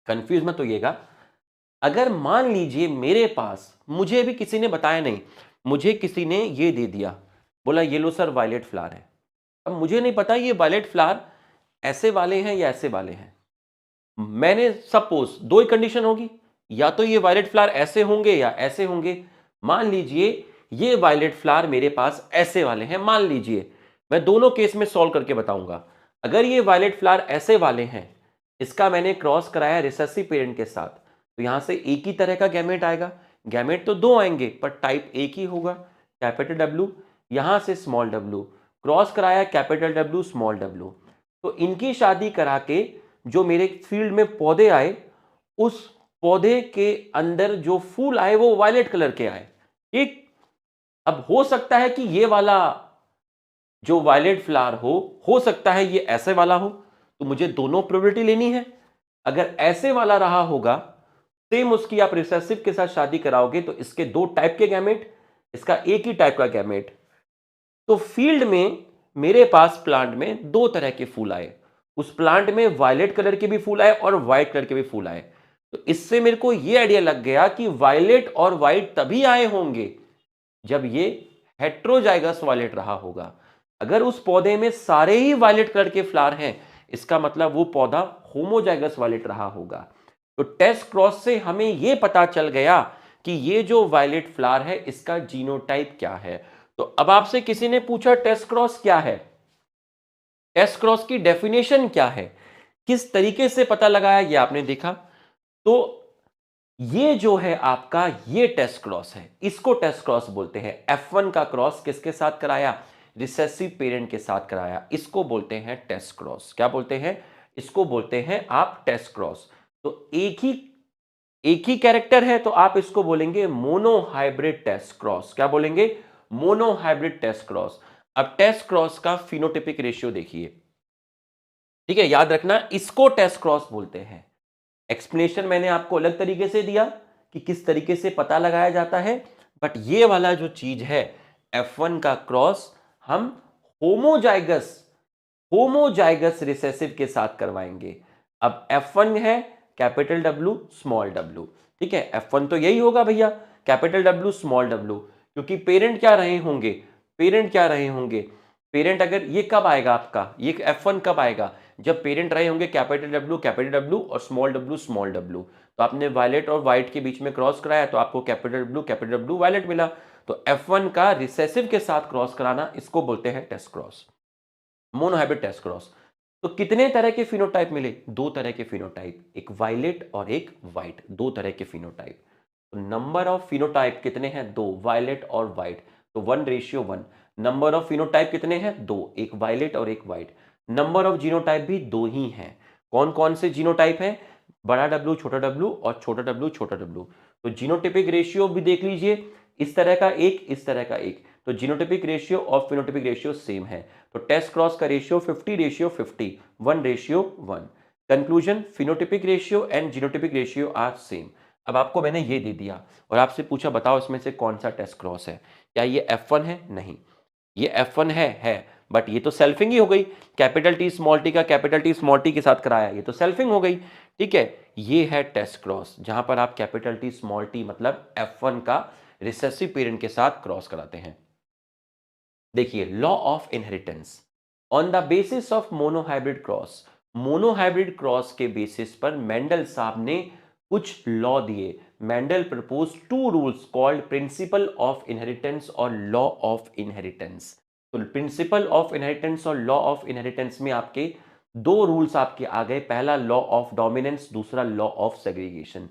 कंफ्यूज मत होइएगा। अगर मान लीजिए मेरे पास, मुझे भी किसी ने बताया नहीं, मुझे किसी ने ये दे दिया, बोला ये लो सर वायलेट फ्लावर है। अब मुझे नहीं पता ये वायलेट फ्लावर ऐसे वाले हैं या ऐसे वाले हैं। मैंने सपोज दो ही कंडीशन होगी, या तो ये वायलेट फ्लावर ऐसे होंगे या ऐसे होंगे। मान लीजिए ये वायलेट फ्लावर मेरे पास ऐसे वाले हैं, मान लीजिए, मैं दोनों केस में सॉल्व करके बताऊंगा। अगर ये वायलेट फ्लावर ऐसे वाले हैं, इसका मैंने क्रॉस कराया रिसेसिव पेरेंट के साथ, तो यहां से एक ही तरह का गैमेट आएगा। गैमेट तो दो आएंगे पर टाइप एक ही होगा, कैपिटल डब्ल्यू, यहां से स्मॉल डब्ल्यू, क्रॉस कराया कैपिटल डब्ल्यू स्मॉल डब्ल्यू। तो इनकी शादी करा के जो मेरे फील्ड में पौधे आए, उस पौधे के अंदर जो फूल आए वो वायलेट कलर के आए। ठीक, अब हो सकता है कि ये वाला जो वायलेट फ्लावर हो सकता है ये ऐसे वाला हो, तो मुझे दोनों प्रोबेबिलिटी लेनी है। अगर ऐसे वाला रहा होगा, सेम उसकी आप रिसेसिव के साथ शादी कराओगे तो इसके दो टाइप के गैमेट, इसका एक ही टाइप का गैमेट। तो फील्ड में मेरे पास प्लांट में दो तरह के फूल आए, उस प्लांट में वायलेट कलर के भी फूल आए और व्हाइट कलर के भी फूल आए। तो इससे मेरे को यह आइडिया लग गया कि वायलेट और व्हाइट तभी आए होंगे जब ये हेट्रोजाइगस वायलेट रहा होगा। अगर उस पौधे में सारे ही वायलेट कलर के फ्लावर हैं, इसका मतलब वो पौधा होमोजाइगस वायलेट रहा होगा। तो टेस्ट क्रॉस से हमें यह पता चल गया कि ये जो वायलेट फ्लावर है इसका जीनोटाइप क्या है। तो अब आपसे किसी ने पूछा टेस्ट क्रॉस क्या है, टेस्ट क्रॉस की डेफिनेशन क्या है, किस तरीके से पता लगाया, ये आपने देखा। तो ये जो है आपका ये टेस्ट क्रॉस है, इसको टेस्ट क्रॉस बोलते हैं। F1 का क्रॉस किसके साथ कराया? रिसेसिव पेरेंट के साथ कराया, इसको बोलते हैं टेस्ट क्रॉस। क्या बोलते हैं? इसको बोलते हैं आप टेस्ट क्रॉस। तो एक ही कैरेक्टर है तो आप इसको बोलेंगे मोनोहाइब्रिड टेस्ट क्रॉस। क्या बोलेंगे? Monohybrid test cross. अब टेस्ट क्रॉस का फिनोटिपिक रेशियो देखिए, ठीक है, याद रखना इसको टेस्ट क्रॉस बोलते हैं। एक्सप्लेनेशन मैंने आपको अलग तरीके से दिया कि किस तरीके से पता लगाया जाता है, बट ये वाला जो चीज है F1 का क्रॉस हम होमोजाइगस होमोजाइगस रिसेसिव के साथ करवाएंगे। अब F1 है कैपिटल W स्मॉल w, ठीक है, F1 तो यही होगा भैया, कैपिटल W स्मॉल w, क्योंकि पेरेंट क्या रहे होंगे, पेरेंट क्या रहे होंगे, पेरेंट अगर ये कब आएगा आपका, ये F1 कब आएगा? जब पेरेंट रहे होंगे कैपिटल W और स्मॉल w। तो आपने वायलेट और व्हाइट के बीच में क्रॉस कराया तो आपको कैपिटल W वायलेट मिला। तो F1 का रिसेसिव के साथ क्रॉस कराना, इसको बोलते हैं test cross, monohybrid test cross. तो कितने तरह के फिनोटाइप मिले? दो तरह के फिनोटाइप, एक वायलेट और एक व्हाइट, दो तरह के फिनोटाइप। तो नंबर ऑफ फिनोटाइप कितने हैं? दो, वायलेट और व्हाइट, तो 1:1। नंबर ऑफ फिनोटाइप कितने हैं? दो, एक वायलेट और एक व्हाइट। नंबर ऑफ जीनोटाइप भी दो ही हैं। कौन कौन से जीनोटाइप हैं? बड़ा W छोटा w और छोटा W छोटा w। तो जीनोटिपिक रेशियो भी देख लीजिए, इस तरह का एक, इस तरह का एक, तो जीनोटिपिक रेशियो और फिनोटिपिक रेशियो सेम है। तो टेस्ट क्रॉस का ratio 50:50, 1:1। Conclusion, phenotypic ratio and genotypic ratio are same. अब आपको मैंने ये दे दिया और आपसे पूछा बताओ इसमें से कौन सा टेस्ट क्रॉस है। क्या ये F1 है? नहीं, ये F1 है, बट ये तो सेल्फिंग ही हो गई। कैपिटल T स्मॉल t का कैपिटल T स्मॉल t के साथ कराया, ये तो सेल्फिंग हो गई। ठीक है, ये है टेस्ट क्रॉस जहां पर आप कैपिटल T स्मॉल t मतलब F1 का रिसेसिव पेरेंट के साथ क्रॉस कराते हैं। देखिए, law of inheritance on the basis of monohybrid cross, monohybrid cross के बेसिस पर मेंडल साहब ने कुछ लॉ दिए। Mendel propose two rules called principle of inheritance और लॉ ऑफ इनहेरिटेंस। तो प्रिंसिपल ऑफ इनहेरिटेंस और लॉ ऑफ इनहेरिटेंस में आपके दो रूल्स आपके आ गए, पहला लॉ ऑफ डोमिनेंस, दूसरा लॉ ऑफ सेग्रीगेशन।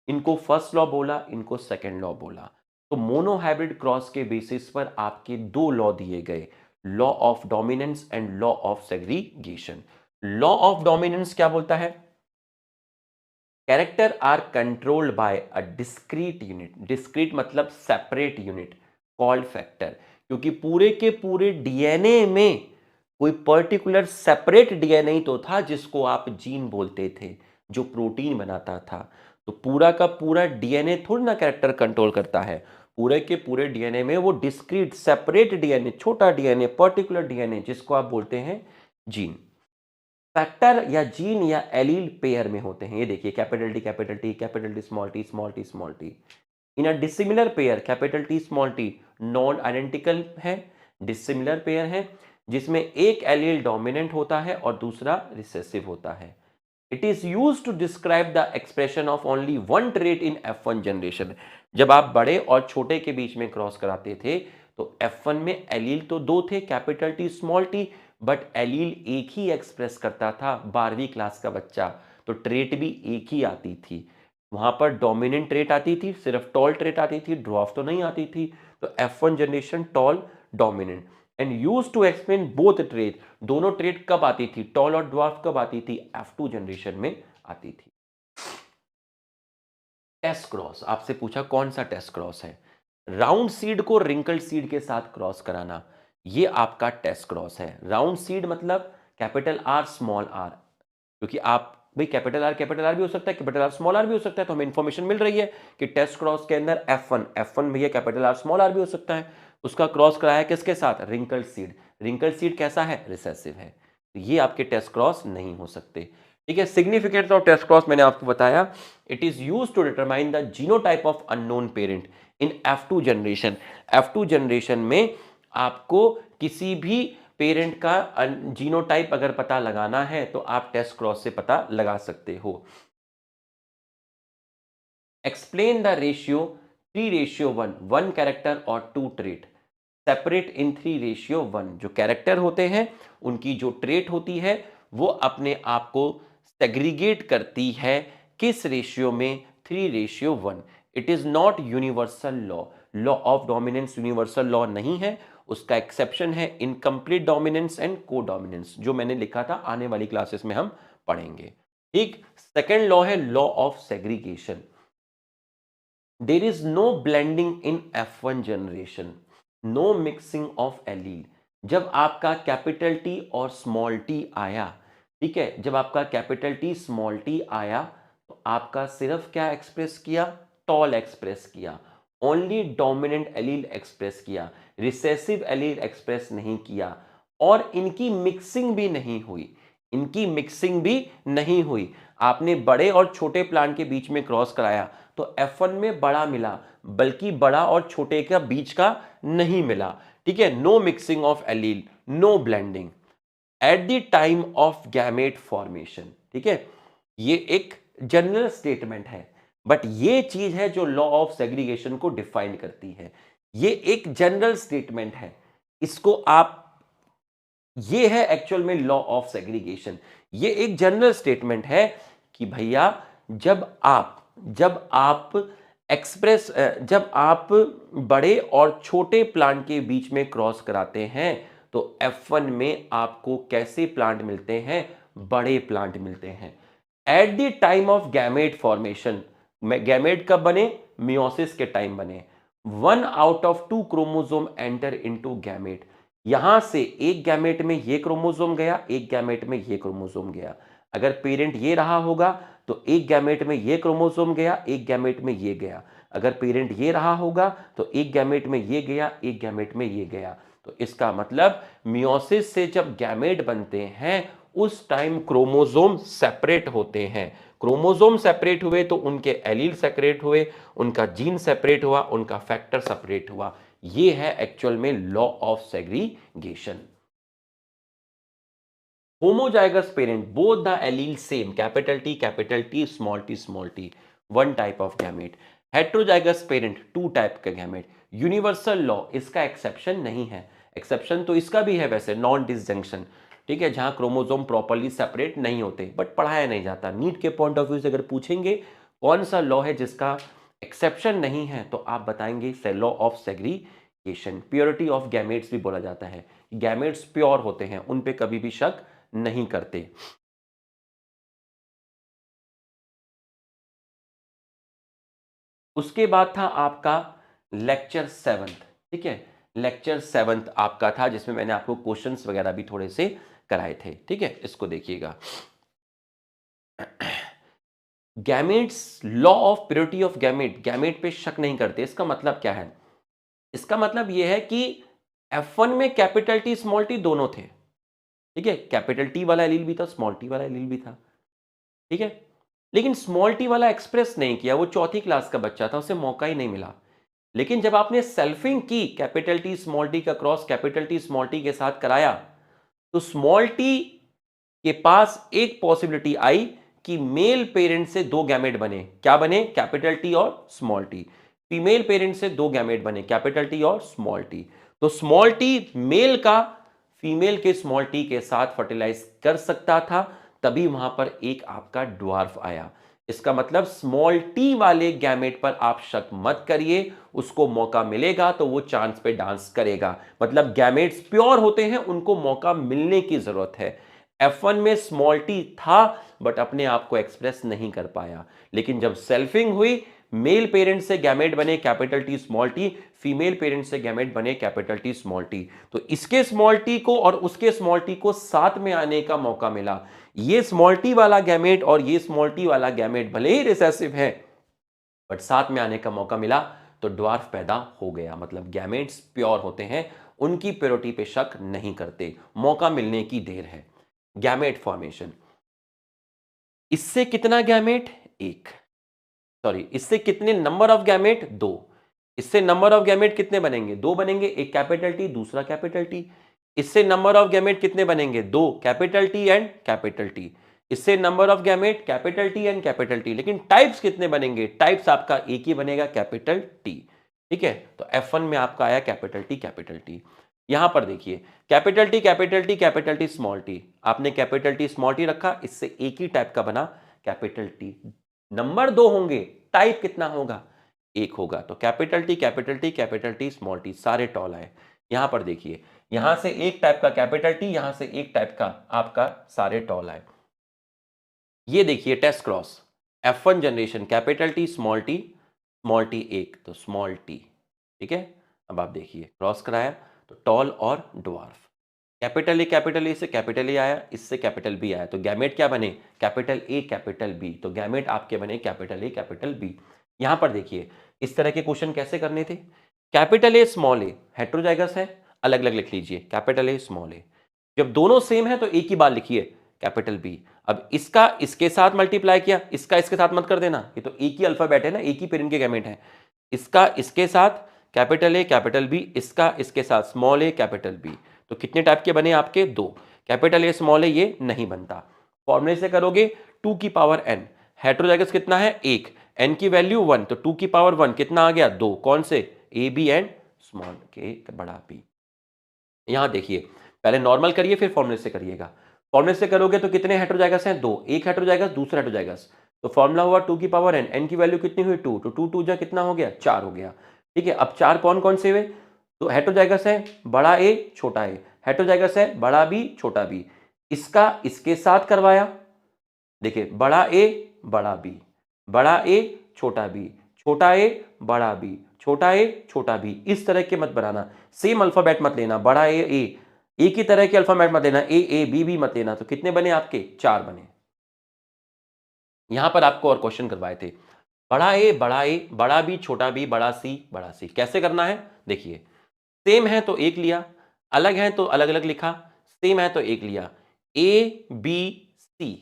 इनको फर्स्ट लॉ बोला, इनको सेकेंड लॉ बोला। तो मोनोहाइब्रिड क्रॉस के बेसिस पर आपके दो लॉ दिए गए, law of dominance and law of segregation. Law of dominance क्या बोलता है? Character are controlled by a discrete unit, discrete मतलब सेपरेट यूनिट, कॉल्ड फैक्टर। क्योंकि पूरे के पूरे डीएनए में कोई पर्टिकुलर सेपरेट डीएनए तो था जिसको आप जीन बोलते थे, जो प्रोटीन बनाता था। तो पूरा का पूरा डीएनए थोड़ी ना कैरेक्टर कंट्रोल करता है। पूरे के पूरे डीएनए में वो डिस्क्रीट सेपरेट डीएनए, छोटा डीएनए, पर्टिकुलर डीएनए जिसको आप बोलते हैं जीन, फैक्टर या जीन या एलील पेयर में होते हैं। ये देखिए capital T capital T capital T small T small T small T. In a dissimilar pair capital T small T non identical है, डिसिमिलर पेयर है जिसमें एक एलील डोमिनेंट होता है और दूसरा रिसेसिव होता है। It is use to describe the expression of only one trait in F1 generation. जब आप बड़े और छोटे के बीच में क्रॉस कराते थे तो F1 में एलील तो दो थे, capital T small T, but allele एक ही एक्सप्रेस करता था 12वीं क्लास का बच्चा, तो ट्रेट भी एक ही आती थी। वहां पर डोमिनेंट ट्रेट आती थी, सिर्फ टॉल ट्रेट आती थी, ड्वार्फ तो नहीं आती थी। तो F1 generation tall dominant and use to explain both trait. दोनों ट्रेट कब आती थी, टॉल और ड्वार्फ कब आती थी, F2 जनरेशन में आती थी। टेस्ट क्रॉस, आपसे पूछा कौन सा टेस्ट क्रॉस है। राउंड सीड को रिंकल्ड सीड के साथ क्रॉस कराना, ये आपका टेस्ट क्रॉस है। राउंड सीड मतलब कैपिटल आर स्मॉल आर, क्योंकि आप भाई कैपिटल आर भी हो सकता है, कैपिटल आर स्मॉल आर भी हो सकता है, तो हमें इंफॉर्मेशन मिल रही है कि टेस्ट क्रॉस के अंदर F1 भैया कैपिटल आर स्मॉल आर भी हो सकता है। उसका क्रॉस कराया है किसके साथ, रिंकल्ड सीड। रिंकल्ड सीड कैसा है, रिसेसिव है। तो ये आपके टेस्ट क्रॉस नहीं हो सकते। ठीक है, सिग्निफिकेंस ऑफ टेस्ट क्रॉस मैंने आपको बताया। It is use to determine the genotype of unknown parent in F2 generation. F2 generation में आपको किसी भी पेरेंट का जीनोटाइप अगर पता लगाना है तो आप टेस्ट क्रॉस से पता लगा सकते हो। एक्सप्लेन द रेशियो 3:1, 1 कैरेक्टर और 2 ट्रेट सेपरेट इन 3:1। जो कैरेक्टर होते हैं उनकी जो ट्रेट होती है वो अपने आप को सेग्रीगेट करती है किस रेशियो में, 3:1। It is not universal law. Law of dominance universal law नहीं है, उसका एक्सेप्शन है इनकम्प्लीट डोमिनेंस एंड को डोमिनेंस, जो मैंने लिखा था, आने वाली क्लासेस में हम पढ़ेंगे। ठीक, सेकेंड लॉ है law of segregation. There is no blending in F1 generation, no mixing of allele. जब आपका कैपिटल टी और स्मॉल टी आया, ठीक है, जब आपका कैपिटल टी स्मॉल टी आया तो आपका सिर्फ क्या एक्सप्रेस किया, टॉल एक्सप्रेस किया, ओनली डोमिनेंट एलील एक्सप्रेस किया, रिसेसिव एलील एक्सप्रेस नहीं किया, और इनकी मिक्सिंग भी नहीं हुई, इनकी मिक्सिंग भी नहीं हुई। आपने बड़े और छोटे प्लांट के बीच में क्रॉस कराया तो F1 में बड़ा मिला, बल्कि बड़ा और छोटे का बीच का नहीं मिला। ठीक है, no mixing of allele, no blending at the time of gamete formation. ठीक है, ये एक जनरल स्टेटमेंट है, बट ये चीज है जो लॉ ऑफ सेग्रीगेशन को डिफाइन करती है। ये एक जनरल स्टेटमेंट है, इसको आप, ये है एक्चुअल में लॉ ऑफ सेग्रीगेशन। ये एक जनरल स्टेटमेंट है कि भैया जब आप बड़े और छोटे प्लांट के बीच में क्रॉस कराते हैं तो F1 में आपको कैसे प्लांट मिलते हैं, बड़े प्लांट मिलते हैं। Eight the time of gamete formation, gamete कब बने, मियोसिस के टाइम बने। 1 out of 2 chromosome enter into gamete. यहां से एक गैमेट में ये क्रोमोसोम गया, एक गैमेट में ये क्रोमोसोम गया। अगर पेरेंट ये रहा होगा तो एक गैमेट में ये क्रोमोसोम गया, एक गैमेट में ये गया। अगर पेरेंट ये रहा होगा तो एक गैमेट में ये गया, एक गैमेट में ये गया। तो इसका मतलब मियोसिस से जब गैमेट बनते हैं उस टाइम क्रोमोसोम सेपरेट होते हैं। क्रोमोसोम सेपरेट हुए तो उनके एलील सेपरेट हुए, उनका जीन सेपरेट हुआ, उनका फैक्टर सेपरेट हुआ। ये है एक्चुअल में law of segregation. Homozygous parent, both the allele same, capital T small T, one type of gamete. Heterozygous parent, two type का गैमेट। यूनिवर्सल लॉ, इसका एक्सेप्शन नहीं है। एक्सेप्शन तो इसका भी है वैसे, नॉन डिसजंक्शन, ठीक है, जहां क्रोमोसोम प्रॉपर्ली सेपरेट नहीं होते, बट पढ़ाया नहीं जाता। नीट के पॉइंट ऑफ व्यू से अगर पूछेंगे कौन सा लॉ है जिसका एक्सेप्शन नहीं है तो आप बताएंगे law of segregation. Purity of gametes भी बोला जाता है, गैमेट्स प्योर होते हैं, उन पे कभी भी शक नहीं करते। उसके बाद था आपका लेक्चर 7th। ठीक है, लेक्चर 7th आपका था जिसमें मैंने आपको क्वेश्चंस वगैरह भी थोड़े से कराए थे। ठीक है, इसको देखिएगा। Gametes law of purity of gamete पे शक नहीं करते। इसका मतलब क्या है? इसका मतलब यह है कि F1 में कैपिटल टी स्मॉल टी दोनों थे, ठीक है, कैपिटल टी वाला एलील भी था, स्मॉल टी वाला एलील भी था, ठीक है, लेकिन स्मॉल टी वाला एक्सप्रेस नहीं किया, वो चौथी क्लास का बच्चा था, उसे मौका ही नहीं मिला। लेकिन जब आपने सेल्फिंग की, कैपिटल टी स्मॉल टी का cross capital T small T के साथ कराया, तो स्मॉल टी के पास एक पॉसिबिलिटी आई कि मेल पेरेंट से दो गैमेट बने। क्या बने? कैपिटल टी और स्मॉल टी। फीमेल पेरेंट से दो गैमेट बने, कैपिटल टी और स्मॉल टी। तो स्मॉल टी मेल का फीमेल के स्मॉल टी के साथ फर्टिलाइज कर सकता था, तभी वहां पर एक आपका ड्वार्फ आया। इसका मतलब स्मॉल टी वाले गैमेट पर आप शक मत करिए, उसको मौका मिलेगा तो वो चांस पे डांस करेगा। मतलब गैमेट्स प्योर होते हैं, उनको मौका मिलने की जरूरत है। F1 में स्मॉल टी था बट अपने आप को एक्सप्रेस नहीं कर पाया, लेकिन जब सेल्फिंग हुई, मेल पेरेंट से गैमेट बने capital T small T, female parent से गैमेट बने कैपिटल टी स्मॉल टी, तो इसके स्मॉल टी को और उसके स्मॉल टी को साथ में आने का मौका मिला। ये स्मॉल टी वाला गैमेट और ये स्मॉल टी वाला गैमेट भले ही रिसेसिव है बट साथ में आने का मौका मिला, तो ड्वार्फ पैदा हो गया। मतलब गैमेट्स प्योर होते हैं, उनकी प्योरिटी पे शक नहीं करते, मौका मिलने की देर है। गैमेट फॉर्मेशन, इससे कितना गैमेट? एक। सॉरी, इससे कितने नंबर ऑफ गैमेट? दो। इससे नंबर ऑफ गैमेट कितने बनेंगे? दो बनेंगे, एक कैपिटल टी दूसरा कैपिटल टी। इससे नंबर ऑफ गैमेट कितने बनेंगे? दो, capital T and capital T. इससे number of gamete capital T and capital T. लेकिन टाइप्स कितने बनेंगे? टाइप्स आपका एक ही बनेगा, कैपिटल टी। ठीक है, तो F1 में आपका आया कैपिटल टी कैपिटल टी। यहां पर देखिए, capital T capital T capital T small T, आपने कैपिटल टी स्मॉल टी रखा, इससे एक ही टाइप का बना कैपिटल टी। नंबर दो होंगे, टाइप कितना होगा? एक होगा। तो capital T capital T capital T small T सारे टॉल आए। यहां पर देखिए, यहां से एक टाइप का कैपिटल टी, यहां से एक टाइप का आपका सारे टॉल आए। ये देखिए test cross, F1 generation capital T small T एक, तो स्मॉल टी, ठीक है। अब आप देखिए क्रॉस कराया तो टॉल और ड्वार्फ, कैपिटल ए से कैपिटल ए आया, इससे कैपिटल बी आया, तो गैमेट क्या बने? Capital A capital B. तो गैमेट आपके बने कैपिटल ए कैपिटल बी। यहां पर देखिए, इस तरह के क्वेश्चन कैसे करने थे? Capital A small A heterozygous है, अलग अलग लिख लीजिए, कैपिटल ए स्मॉल ए। जब दोनों सेम है तो एक ही बार लिखिए, कैपिटल बी। अब इसका इसके साथ मल्टीप्लाई किया, इसका इसके साथ मत कर देना, ये तो एक ही अल्फाबेट है ना, एक ही पेरेंट के गैमेट है। इसका इसके साथ कैपिटल ए कैपिटल बी, इसका इसके साथ स्मॉल ए कैपिटल बी। तो कितने टाइप के बने आपके? दो। कैपिटल ए स्मॉल ए ये नहीं बनता, फॉर्मूले से करोगे 2 की पावर n। हेट्रोजाइगस कितना है? एक। n की वैल्यू 1, तो 2 की पावर 1 कितना आ गया? 2। कौन से? ए बी एंड स्मॉल के बड़ा बी। यहां देखिए, पहले नॉर्मल करिए फिर फॉर्मूले से करिएगा। फॉर्मूले से करोगे तो कितने हेट्रोजाइगस हैं? दो, एक हेट्रोजाइगस दूसरा हेट्रोजाइगस। तो फॉर्मूला हुआ 2 की पावर n, n की वैल्यू कितनी हुई? 2, तो 2 2 जा कितना हो गया? 4 हो गया। ठीक है, अब चार कौन कौन से हुए? तो हेट्रोजाइगस है बड़ा ए छोटा ए, हेट्रोजाइगस है बड़ा बी छोटा बी। इसका इसके साथ करवाया, देखिए बड़ा ए बड़ा बी, बड़ा ए छोटा बी, छोटा ए बड़ा बी, छोटा ए छोटा बी। इस तरह के मत बनाना, सेम अल्फाबेट मत लेना, बड़ा ए ए, एक ही तरह के अल्फाबेट मत लेना, ए बी बी मत लेना। तो कितने बने आपके? चार बने। यहां पर आपको और क्वेश्चन करवाए थे, बड़ा ए बड़ा बी छोटा बी बड़ा सी कैसे करना है? देखिए, सेम है तो एक लिया, अलग है तो अलग अलग लिखा, सेम है तो एक लिया, ए बी सी,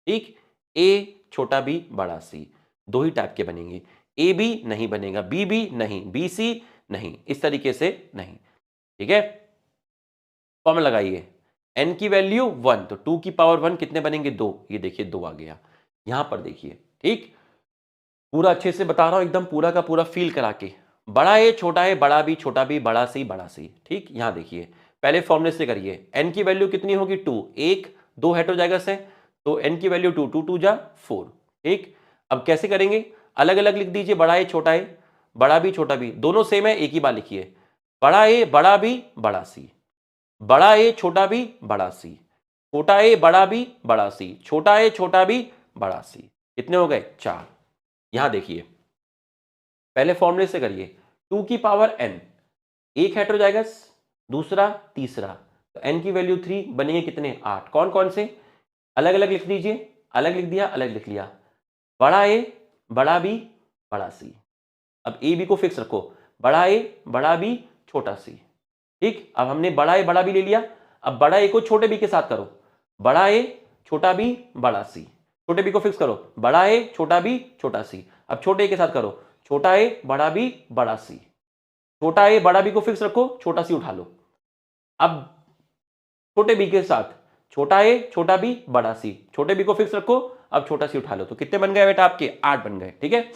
ठीक। ए छोटा बी बड़ा सी, दो ही टाइप के बनेंगे। ए बी नहीं बनेगा, बी बी नहीं, बी सी नहीं, इस तरीके से नहीं, ठीक है। फॉर्मूला लगाइए, n की वैल्यू 1, तो 2 की पावर 1 कितने बनेंगे? 2। ये देखिए 2 आ गया। यहां पर देखिए, ठीक, पूरा अच्छे से बता रहा हूं, एकदम पूरा का पूरा फील करा के। बड़ा ए छोटा ए बड़ा बी छोटा बी बड़ा सी, ठीक। यहां देखिए, पहले फॉर्मूले से करिए, n की वैल्यू कितनी होगी? 2, एक दो हेट्रोजाइगस है तो n की वैल्यू 2, 2 2 जा 4, ठीक। अब कैसे करेंगे? अलग अलग लिख दीजिए, बड़ा ए छोटा ए, बड़ा बी छोटा बी, दोनों सेम है, एक ही बार लिखिए, बड़ा ए बड़ा बी बड़ा सी, बड़ा ए छोटा बी बड़ा सी, छोटा ए बड़ा बी बड़ा सी, छोटा ए छोटा बी बड़ा सी। कितने हो गए? चार। यहां देखिए, पहले फॉर्मूले से करिए, 2 की पावर n, एक हेट्रोजाइगस दूसरा तीसरा, तो n की वैल्यू 3 बनेंगे कितने? 8। कौन कौन से? अलग अलग लिख दीजिए, अलग लिख दिया अलग लिख लिया, बड़ा ए, बड़ा बी, बड़ा सी। अब ए बी को फिक्स रखो, बड़ा ए, बड़ा बी, छोटा सी। ठीक, अब हमने बड़ा ए, बड़ा बी ले लिया। अब बड़ा ए को छोटे बी के साथ करो, बड़ा ए, छोटा बी, बड़ा सी। छोटे बी को फिक्स करो, बड़ा ए, छोटा बी, छोटा सी। अब छोटे ए के साथ करो, छोटा ए, बड़ा बी, बड़ा सी। छोटा ए, बड़ा बी को फिक्स रखो, छोटा सी उठा लो। अब छोटे बी के साथ छोटा ए, छोटा बी, बड़ा सी। छोटे बी को फिक्स रखो, अब छोटा सी उठा लो। तो कितने बन गए बेटा आपके? 8 बन गए। ठीक है,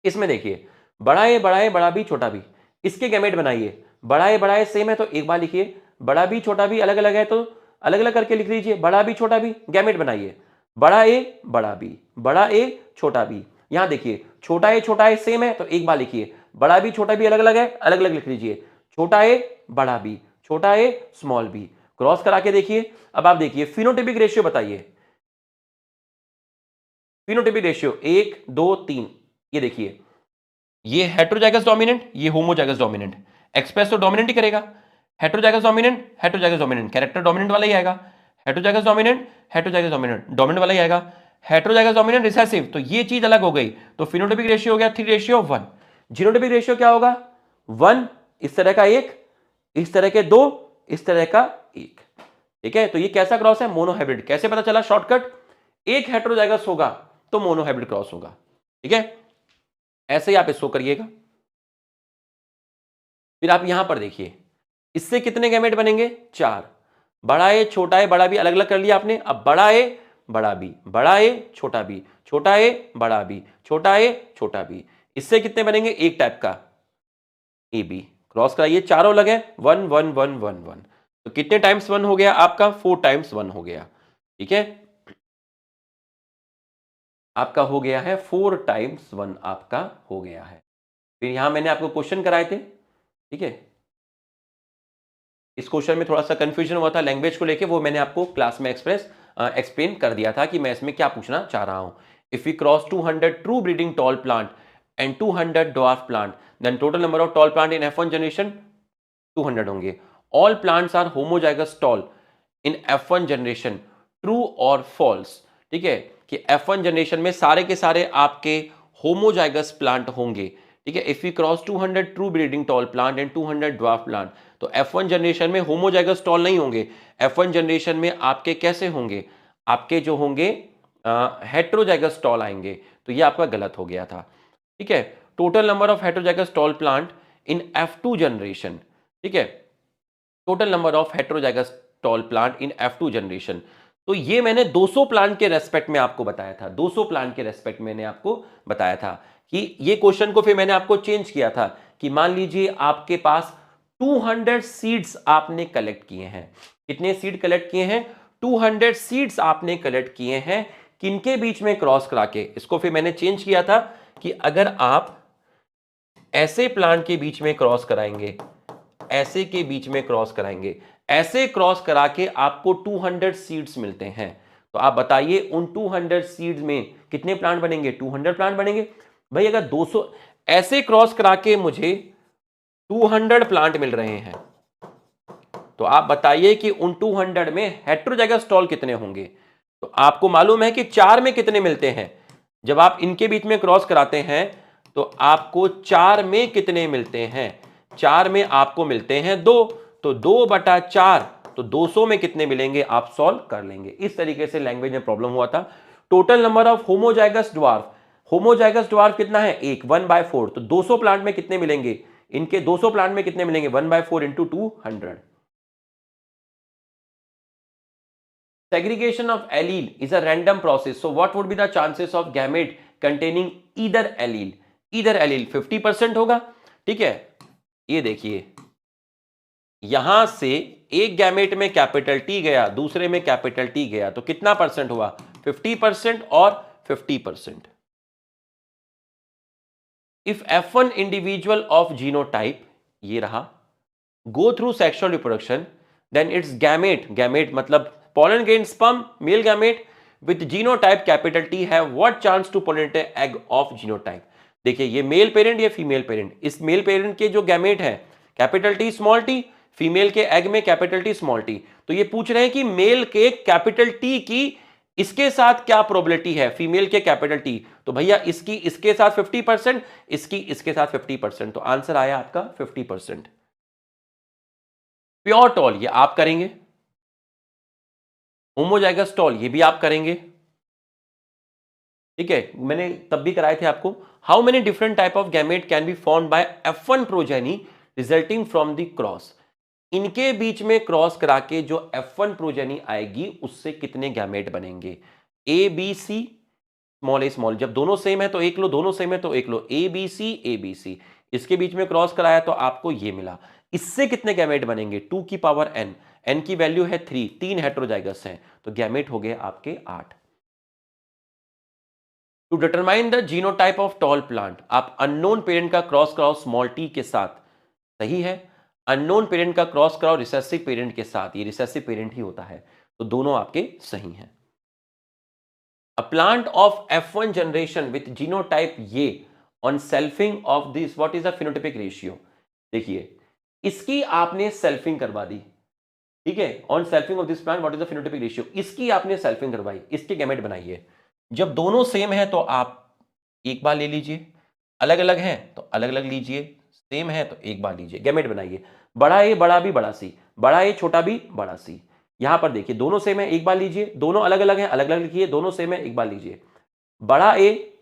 इसमें देखिए बड़ा ए, बड़ा बी, छोटा बी, इसके गैमेट बनाइए। बड़ा ए सेम है तो एक बार लिखिए, बड़ा बी छोटा बी अलग अलग है तो अलग अलग करके लिख लीजिए। बड़ा बी छोटा बी गैमेट बनाइए, बड़ा ए, बड़ा बी, बड़ा ए, छोटा बी। यहां देखिए छोटा ए सेम है तो एक बार लिखिए, बड़ा बी छोटा बी अलग अलग है, अलग अलग लिख लीजिए। छोटा ए, बड़ा बी, छोटा ए, स्मॉल बी। क्रॉस करा के देखिए। अब आप देखिए फिनोटाइपिक रेशियो बताइए। फिनोटाइपिक रेशियो 1 2 3, ये देखिए, ये हेटेरोजाइगस डोमिनेंट, ये होमोजाइगस डोमिनेंट। एक्सप्रेस तो डोमिनेंट ही करेगा। हेटेरोजाइगस डोमिनेंट कैरेक्टर डोमिनेंट वाला ही आएगा। हेटेरोजाइगस डोमिनेंट डोमिनेंट वाला ही आएगा। हेटेरोजाइगस डोमिनेंट रिसेसिव, तो ये चीज अलग हो गई। तो फिनोटाइपिक रेशियो हो गया 3:1। जीनोटाइपिक रेशियो क्या होगा? 1, इस तरह का 1, इस तरह के 2, इस तरह का 1। ठीक है, तो ये कैसा क्रॉस है? मोनोहाइब्रिड। कैसे पता चला? शॉर्टकट, एक हेटेरोजाइगस होगा तो मोनोहाइब्रिड क्रॉस होगा। ठीक है, ऐसे ही आप इसको करिएगा। फिर आप यहां पर देखिए, इससे कितने गैमेट बनेंगे? 4। बड़ा ए, छोटा ए, बड़ा बी अलग अलग कर लिया आपने। अब बड़ा ए, बड़ा बी, बड़ा ए, छोटा बी, छोटा ए, बड़ा बी, छोटा ए, छोटा बी। इससे कितने बनेंगे? एक टाइप का ए बी। क्रॉस कराइए, चारों लगे 1 1 1 1 1। तो कितने टाइम्स 1 हो गया आपका? 4 टाइम्स 1 हो गया। ठीक है, आपका हो गया है 4 टाइम्स 1 आपका हो गया है। फिर यहां मैंने आपको क्वेश्चन कराए थे। ठीक है, इस क्वेश्चन में थोड़ा सा कंफ्यूजन हुआ था लैंग्वेज को लेके, वो मैंने आपको क्लास में एक्सप्लेन कर दिया था कि मैं इसमें क्या पूछना चाह रहा हूं। If we cross 200 true breeding tall plant and 200 dwarf plant, then total number of tall plant in F1 generation 200 होंगे। All plants are homozygous tall in F1 generation, true और फॉल्स। ठीक है, कि F1 जनरेशन में सारे के सारे आपके होमोजाइगस प्लांट होंगे। ठीक है, if we cross 200 true breeding tall plant and 200 dwarf plant, तो F1 जनरेशन में होमोजाइगस टॉल नहीं होंगे। F1 जनरेशन में आपके कैसे होंगे? आपके जो होंगे हेटेरोजाइगस टॉल आएंगे। तो ये आपका गलत हो गया था। ठीक है, total number of heterozygous toll plant in F2 generation. ठीक है, total number of heterozygous toll plant in F2 generation. तो ये मैंने 200 प्लांट के रेस्पेक्ट में आपको बताया था। 200 प्लांट के रेस्पेक्ट मैंने आपको बताया था कि ये क्वेश्चन को फिर मैंने आपको चेंज किया था कि मान लीजिए आपके पास 200 सीड्स आपने कलेक्ट किए हैं। कितने सीड कलेक्ट किए हैं? 200 सीड्स आपने कलेक्ट किए हैं। किनके बीच में क्रॉस करा के? इसको फिर मैंने चेंज किया था कि अगर आप ऐसे प्लांट के बीच में क्रॉस कराएंगे, ऐसे के बीच में क्रॉस कराएंगे, ऐसे क्रॉस करा के आपको 200 सीड्स मिलते हैं। तो आप बताइए उन 200 सीड्स में कितने प्लांट बनेंगे? 200 प्लांट बनेंगे। भाई अगर 200 ऐसे क्रॉस करा के मुझे 200 प्लांट मिल रहे हैं, तो आप बताइए कि उन 200 में हेटेरोजाइगस टॉल कितने होंगे? तो आपको मालूम है कि 4 में कितने मिलते हैं? जब आप इनके बीच में क्रॉस कराते हैं तो आपको 4 में कितने मिलते हैं? 4 में आपको मिलते हैं 2, तो 2/4, तो 200 में कितने मिलेंगे? आप सॉल्व कर लेंगे। इस तरीके से लैंग्वेज में प्रॉब्लम हुआ था। Total number of homozygous dwarf, homozygous dwarf कितना है? 1 1/4, तो 200 प्लांट में कितने मिलेंगे? इनके 200 प्लांट में कितने मिलेंगे? 1/4 into 200। Segregation of allele is a random process. So what would be the chances of gamete containing either allele? Either allele 50% होगा। ठीक है, ये देखिए यहां से एक गैमेट में कैपिटल टी गया, दूसरे में कैपिटल टी गया, तो कितना परसेंट हुआ? 50% और 50%। If F1 individual of genotype, ये रहा, go through sexual reproduction, then its gamete, gamete मतलब pollen gained sperm, male gamete with genotype capital T have what chance to pollinate egg of genotype? देखिए ये मेल पेरेंट, ये फीमेल पेरेंट, इस मेल पेरेंट के जो गैमेट है capital T small T, female के एग में कैपिटल टी स्मॉल टी। तो ये पूछ रहे हैं कि मेल के कैपिटल टी की इसके साथ क्या प्रोबेबिलिटी है फीमेल के कैपिटल टी, तो भैया इसकी इसके साथ 50%, इसकी इसके साथ 50%, तो आंसर आया आपका 50%। प्योर टॉल ये आप करेंगे, होमोजाइगस टॉल ये भी आप करेंगे, ठीक है, मैंने तब भी कराए थे आपको। How many different type of gamete can be formed by F1 progeny resulting from the cross, इनके बीच में क्रॉस करा के जो F1 प्रोजेनी आएगी उससे कितने गैमेट बनेंगे, A B C, small A small, जब दोनों सेम है तो एक लो, दोनों सेम है तो एक लो, ए बी सी ए बी सी, इसके बीच में क्रॉस कराया तो आपको ये मिला, इससे कितने गैमेट बनेंगे 2 की पावर n, n की वैल्यू है 3, 3 हेटेरोजाइगस हैं तो गैमेट हो गए आपके 8। To determine the genotype of tall plant, आप अननोन पेरेंट का क्रॉस कराओ स्मॉल टी के साथ, सही है, अननोन पेरेंट का क्रॉस कराओ रिसेसिव पेरेंट के साथ, ये रिसेसिव पेरेंट ही होता है, तो दोनों आपके सही हैं। A plant of F1 generation with genotype ये on selfing of this what is the phenotypic ratio, देखिए इसकी आपने सेल्फिंग करवा दी, ठीक है, on selfing of this plant what is the phenotypic ratio, इसकी आपने सेल्फिंग करवाई, इसके गैमेट बनाइए, जब दोनों सेम है तो आप एक बार ले लीजिए, अलग अलग हैं तो अलग अलग लीजिए, सेम है तो एक बार लीजिए, गैमेट बनाइए, बड़ा ए बड़ा बी बड़ा सी, बड़ा ए छोटा बी बड़ा सी, यहां पर देखिए दोनों सेम है एक बार लीजिए, दोनों अलग अलग हैं अलग अलग लिखिए, दोनों सेम है एक बार लीजिए, बड़ा ए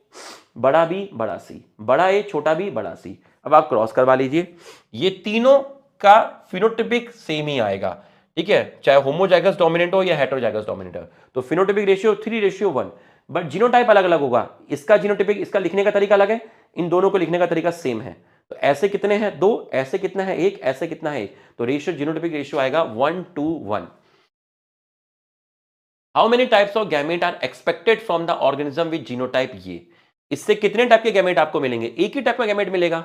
बड़ा बी बड़ा सी, बड़ा ए छोटा बी बड़ा सी, अब आप क्रॉस करवा लीजिए, ये तीनों का फिनोटाइपिक सेम ही आएगा, ठीक है, चाहे होमोजाइगस डोमिनेंट हो या हेटेरोजाइगस डोमिनेंट हो, तो फिनोटाइपिक रेशियो 3:1, बट जीनोटाइप अलग अलग होगा, इसका जीनोटाइपिक इसका लिखने का तरीका अलग है, इन दोनों को लिखने का तरीका सेम है, तो ऐसे कितने हैं 2, ऐसे कितना है 1, ऐसे कितना है 1, तो रेशियो जीनोटाइपिक रेशियो आएगा 1:1। How many types of gamete are expected from the organism with genotype ये, इससे कितने टाइप के गैमेट आपको मिलेंगे, एक ही टाइप का गैमेट मिलेगा,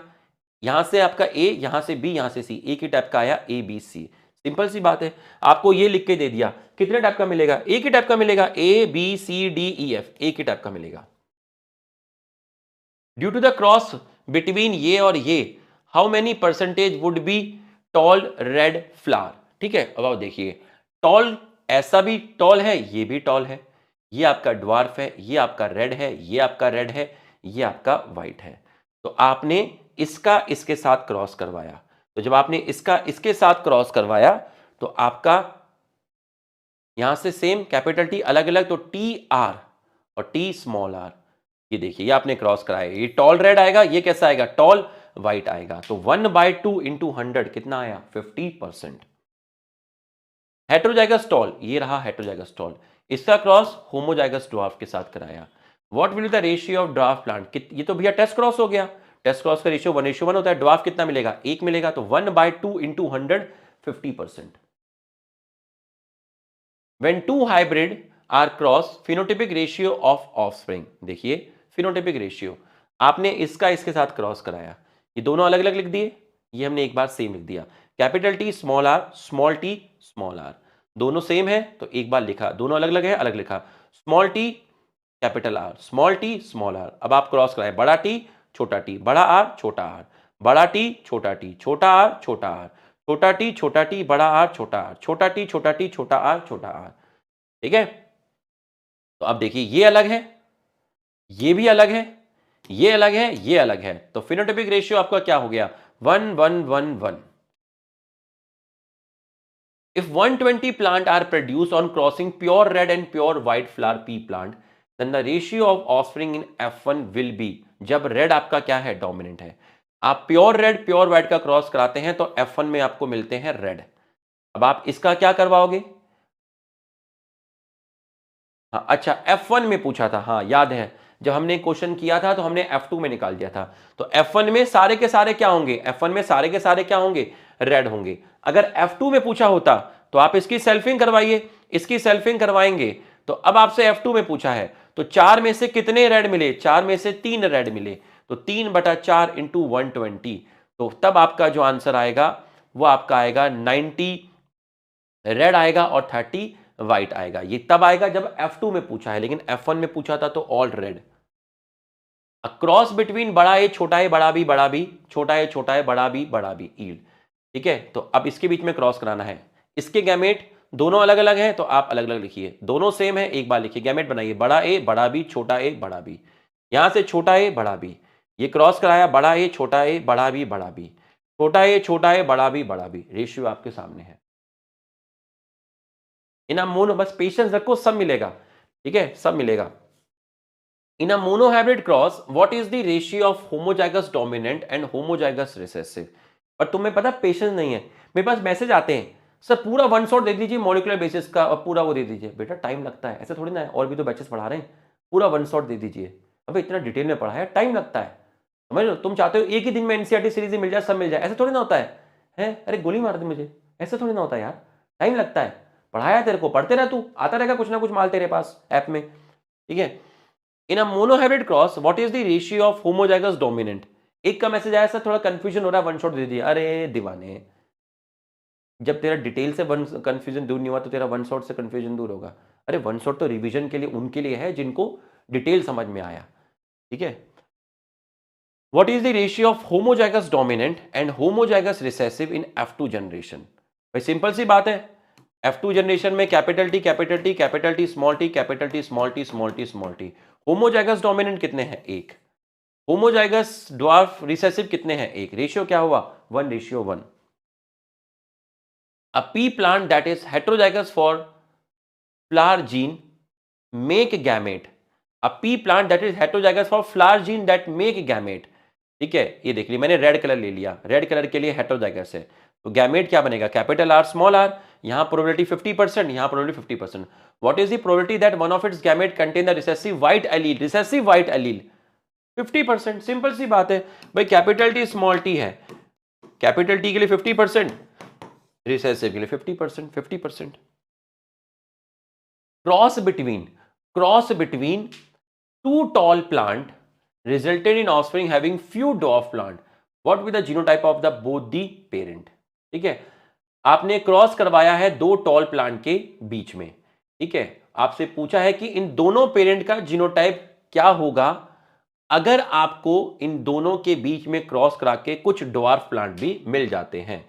यहां से आपका ए, यहां से बी, यहां से सी, एक ही टाइप का आया ए बी सी, सिंपल सी बात है, आपको ये लिख के दे दिया, कितने टाइप का मिलेगा, एक ही टाइप का मिलेगा, A B C D E F, एक ही टाइप का मिलेगा। Due to the cross between ये और ये, how many percentage would be tall red flower, ठीक है, अब आप देखिए टॉल, ऐसा भी टॉल है, ये भी टॉल है, ये आपका ड्वार्फ है, ये आपका रेड है, ये आपका रेड है, ये आपका व्हाइट है, तो आपने इसका इसके साथ क्रॉस करवाया, तो जब आपने इसका इसके साथ क्रॉस करवाया तो आपका यहां से सेम कैपिटल टी अलग अलग, तो टी आर और टी स्मॉल आर, ये देखिए ये आपने क्रॉस कराया, ये टॉल रेड आएगा, ये कैसा आएगा टॉल व्हाइट आएगा, तो 1/2 इंटू 100 कितना आया 50%। हेटेरोजाइगस टॉल, ये रहा हेटेरोजाइगस टॉल, इसका क्रॉस होमोजाइगस ड्वार्फ के साथ कराया, what will be the ratio of dwarf plant, ये तो भैया टेस्ट क्रॉस हो गया, टेस्ट क्रॉस का रेशियो 1:1 होता है, ड्वार्फ कितना मिलेगा 1 मिलेगा, तो 1/2 into 100 50%। When two hybrid are cross, phenotypic ratio of offspring, देखिए phenotypic ratio, आपने इसका इसके साथ क्रॉस कराया, ये दोनों अलग अलग लिख दिए, ये हमने एक बार सेम लिख दिया, capital T small R, small T small R, दोनों सेम है तो एक बार लिखा, दोनों अलग अलग है अलग लिखा, small T capital R, small T small R, अब आप क्रॉस कराए, बड़ा टी छोटा टी, बड़ा आर छोटा आर, बड़ा टी छोटा टी, छोटा आर छोटा आर, छोटा टी छोटा टी, बड़ा आर छोटा आर, छोटा टी छोटा टी, छोटा आर छोटा आर, ठीक है, तो अब देखिए ये अलग है, ये भी अलग है, ये अलग है, ये अलग है, तो फिनोटाइपिक रेशियो आपका क्या हो गया 1:1:1:1। If 120 plant are produced on crossing pure red and pure white flower pea plant, then the ratio of offspring in F1 will be, जब रेड आपका क्या है डोमिनेंट है, आप प्योर रेड प्योर व्हाइट का क्रॉस कराते हैं तो F1 में आपको मिलते हैं रेड, अब आप इसका क्या करवाओगे, हाँ अच्छा F1 में पूछा था, हाँ याद है जब हमने क्वेश्चन किया था तो हमने F2 में निकाल दिया था, तो F1 में सारे के सारे क्या होंगे, F1 में सारे के सारे क्या होंगे रेड होंगे, अगर F2 में पूछा होता तो आप इसकी सेल्फिंग करवाइए, इसकी सेल्फिंग करवाएंगे, तो अब आपसे F2 में पूछा है तो 4 में से कितने रेड मिले, 4 में से 3 रेड मिले, तो 3/4 इंटू 120, तो तब आपका जो आंसर आएगा वो आपका आएगा 90 रेड आएगा और 30 व्हाइट आएगा, ये तब आएगा जब F2 में पूछा है, लेकिन F1 में पूछा था तो ऑल रेड। क्रॉस बिटवीन बड़ा ए छोटा ए बड़ा बी छोटा ए बड़ा बी ईल्ड, ठीक है, तो अब इसके बीच में क्रॉस कराना है, इसके गैमेट दोनों अलग अलग हैं तो आप अलग अलग लिखिए, दोनों सेम है एक बार लिखिए, गैमेट बनाइए, बड़ा ए बड़ा बी छोटा ए बड़ा बी, यहां से छोटा ए बड़ा बी, ये क्रॉस कराया, बड़ा ए छोटा ए बड़ा बी बड़ा बी, छोटा ए छोटा ए बड़ा बी, रेशियो आपके सामने है। इन मोनो, बस पेशेंस रखो, सब मिलेगा, ठीक है, सब मिलेगा। In a monohybrid cross what is the ratio of homozygous dominant and homozygous recessive. पर तुम्हें पता पेशेंस नहीं है, मेरे पास मैसेज आते हैं सर पूरा वन शॉट दे दीजिए मॉलिक्यूलर बेसिस का और पूरा वो दे दीजिए, बेटा टाइम लगता है, ऐसे थोड़ी ना है, और भी तो बैचेस पढ़ा रहे हैं, पूरा वन शॉट दे दीजिए, अबे इतना डिटेल में पढ़ा है, टाइम लगता है, समझ लो, तुम चाहते हो एक ही दिन में एनसीईआरटी सीरीज मिल जाए, सब मिल जाए, ऐसे थोड़ी ना होता है? अरे गोली मार दे मुझे, ऐसे थोड़ी ना होता है यार, टाइम लगता है, पढ़ाया तेरे को, पढ़ते रह तू, आता रहेगा कुछ ना कुछ माल तेरे पास ऐप में, ठीक है। In a monohybrid cross what is the ratio of homozygous dominant. एक का मैसेज आया सर थोड़ा कंफ्यूजन हो रहा है, वन शॉट दे दिया, अरे दीवाने, जब तेरा डिटेल से वन कंफ्यूजन दूर नहीं हुआ तो तेरा वन शॉट से कंफ्यूजन दूर होगा। अरे वन शॉट तो रिवीजन के लिए उनके लिए है जिनको डिटेल समझ में आया, ठीक है। What is the ratio of homozygous dominant and homozygous recessive in F2 generation. भाई सिंपल सी बात है, F2 जनरेशन में capital T capital T capital T small T capital T small T small T small T. Homozygous dominant कितने हैं? एक। होमोजाइगस ड्वार्फ रिसेसिव कितने हैं? एक। रेशियो क्या हुआ? 1:1। A pea plant that is heterozygous for flower gene make gamete. A pea plant that is heterozygous for flower gene that make gamete. ठीक है, ये देख लिया मैंने, रेड कलर ले लिया, रेड कलर के लिए हेटेरोजाइगस है, तो गैमेट क्या बनेगा? कैपिटल आर स्मॉल आर, यहां प्रोबेबिलिटी 50%, यहां probability 50%। What is the probability that one of its gamete contain the recessive white allele? Recessive white allele 50%। Simple सी बात है भाई, कैपिटल टी स्मॉल टी है, कैपिटल टी के लिए 50%, रिसेसिव के लिए 50%, 50%। Cross between two tall plant resulted in offspring having few dwarf plant. What will the genotype of the both the parent? ठीक है, आपने क्रॉस करवाया है दो टॉल प्लांट के बीच में, ठीक है, आपसे पूछा है कि इन दोनों पेरेंट का जीनोटाइप क्या होगा अगर आपको इन दोनों के बीच में क्रॉस करा के कुछ ड्वार्फ प्लांट भी मिल जाते हैं।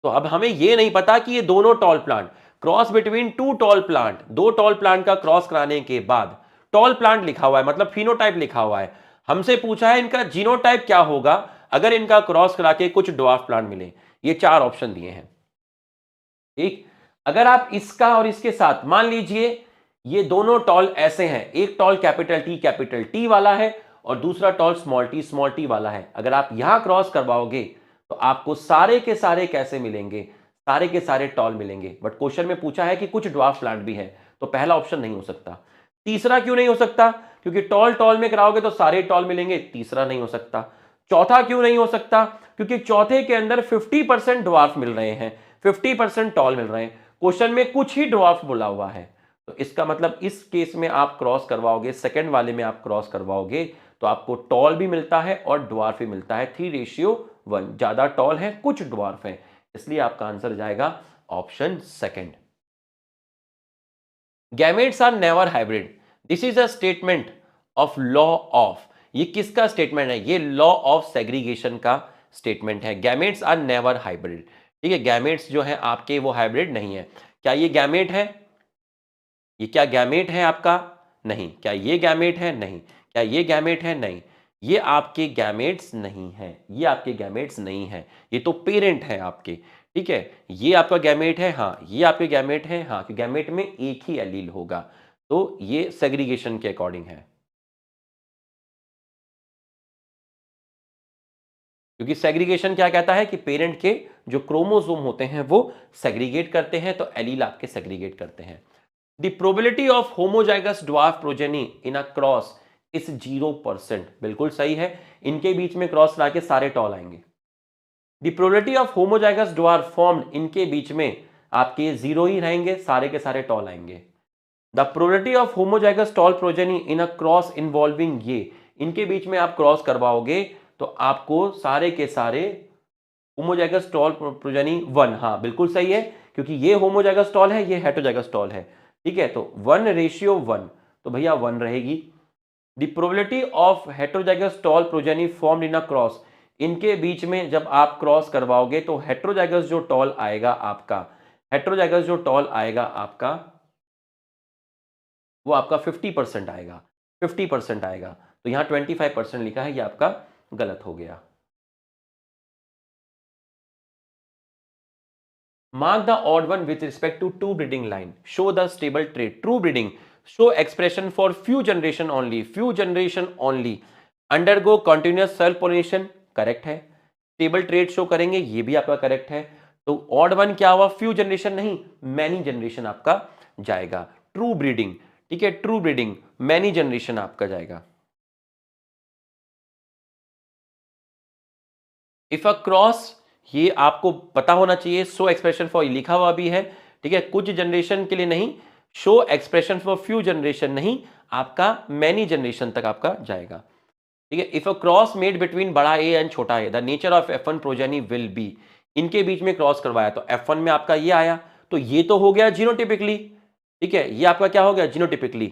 तो अब हमें यह नहीं पता कि ये दोनों tall plant, cross between two tall plant, दो टॉल प्लांट का क्रॉस कराने के बाद टॉल प्लांट लिखा हुआ है, मतलब फिनोटाइप लिखा हुआ है, हमसे पूछा है इनका जीनोटाइप क्या होगा अगर इनका क्रॉस करा के कुछ ड्वार्फ प्लांट मिले। ये चार ऑप्शन दिए हैं, ठीक। अगर आप इसका और इसके साथ मान लीजिए ये दोनों टॉल ऐसे हैं, एक टॉल कैपिटल टी वाला है और दूसरा टॉल स्मॉल टी वाला है, अगर आप यहां क्रॉस करवाओगे तो आपको सारे के सारे कैसे मिलेंगे? सारे के सारे टॉल मिलेंगे। बट क्वेश्चन में पूछा है कि कुछ ड्वार्फ प्लांट भी है, तो पहला ऑप्शन नहीं हो सकता। तीसरा क्यों नहीं हो सकता? क्योंकि टॉल में कराओगे तो सारे टॉल मिलेंगे, तीसरा नहीं हो सकता। चौथा क्यों नहीं हो सकता? क्योंकि चौथे के अंदर 50% ड्वार्फ मिल रहे हैं, 50% टॉल मिल रहे हैं, क्वेश्चन में कुछ ही ड्वार्फ बोला हुआ है, तो इसका मतलब इस केस में आप क्रॉस करवाओगे, सेकंड वाले में आप क्रॉस करवाओगे तो आपको टॉल भी मिलता है और ड्वार्फ भी मिलता है। 3:1, ज्यादा टॉल है कुछ ड्वार्फ है, इसलिए आपका आंसर जाएगा option second. Gametes are never hybrid, this is a statement of law of, ये किसका स्टेटमेंट है? ये लॉ ऑफ सेग्रीगेशन का स्टेटमेंट है। गैमेट्स आर नेवर हाइब्रिड, ठीक है, गैमेट्स जो है आपके वो हाइब्रिड नहीं है। क्या ये गैमेट है? ये क्या गैमेट है आपका? नहीं। क्या ये गैमेट है? नहीं। क्या ये गैमेट है? नहीं। ये आपके गैमेट्स नहीं है, ये आपके गैमेट्स नहीं है, ये तो पेरेंट है आपके, ठीक है। ये आपका गैमेट है, हाँ, ये आपके गैमेट है, हाँ, कि गैमेट में एक ही एलील होगा, तो ये सेग्रीगेशन के अकॉर्डिंग है, क्योंकि सेग्रीगेशन क्या कहता है कि पेरेंट के जो क्रोमोसोम होते हैं वो सेग्रीगेट करते हैं, तो एलील आपके सेग्रीगेट करते हैं। The probability of homozygous dwarf progeny in a cross इस 0%, बिल्कुल सही है, इनके बीच में क्रॉस ला के सारे टॉल आएंगे। The probability of homozygous dwarf formed, इनके बीच में आपके 0 ही रहेंगे, सारे के सारे टॉल आएंगे। The probability of homozygous tall progeny in a cross involving, ये इनके बीच में आप क्रॉस करवाओगे तो आपको सारे के सारे होमोजाइगस टॉल प्रोजेनी 1, हाँ बिल्कुल सही है, क्योंकि ये होमोजाइगस टॉल है, ये हेटेरोजाइगस टॉल है, ठीक है, तो 1:1, तो भैया 1 रहेगी। The probability of heterozygous tall progeny formed in a cross, इनके बीच में जब आप क्रॉस करवाओगे तो हेटेरोजाइगस जो टॉल आएगा आपका, हेटेरोजाइगस जो टॉल आएगा आपका, वो आपका 50% आएगा, 50% आएगा। तो यहां 25% लिखा है, ये आपका गलत हो गया। Mark the odd one with respect to two breeding line. Show the stable trait. True breeding. Show expression for few generation only. Few generation only. Undergo continuous self pollination. Correct है। स्टेबल ट्रेट शो करेंगे, ये भी आपका करेक्ट है। तो ऑड वन क्या हुआ? फ्यू जनरेशन नहीं, मैनी जनरेशन आपका जाएगा। ट्रू ब्रीडिंग, ठीक है, ट्रू ब्रीडिंग मैनी जनरेशन आपका जाएगा। इफ अ क्रॉस, ये आपको पता होना चाहिए। शो एक्सप्रेशन फॉर लिखा हुआ भी है, ठीक है, कुछ जनरेशन के लिए नहीं, show expression for few generation नहीं, आपका मैनी जनरेशन तक आपका जाएगा, ठीक है। If a cross made between बड़ा ए एंड छोटा A, the nature of F1 progeny will be. इनके बीच में क्रॉस करवाया तो F1 में आपका ये आया, तो ये तो हो गया जीनोटिपिकली, ठीक है, ये आपका क्या हो गया? Genotypically,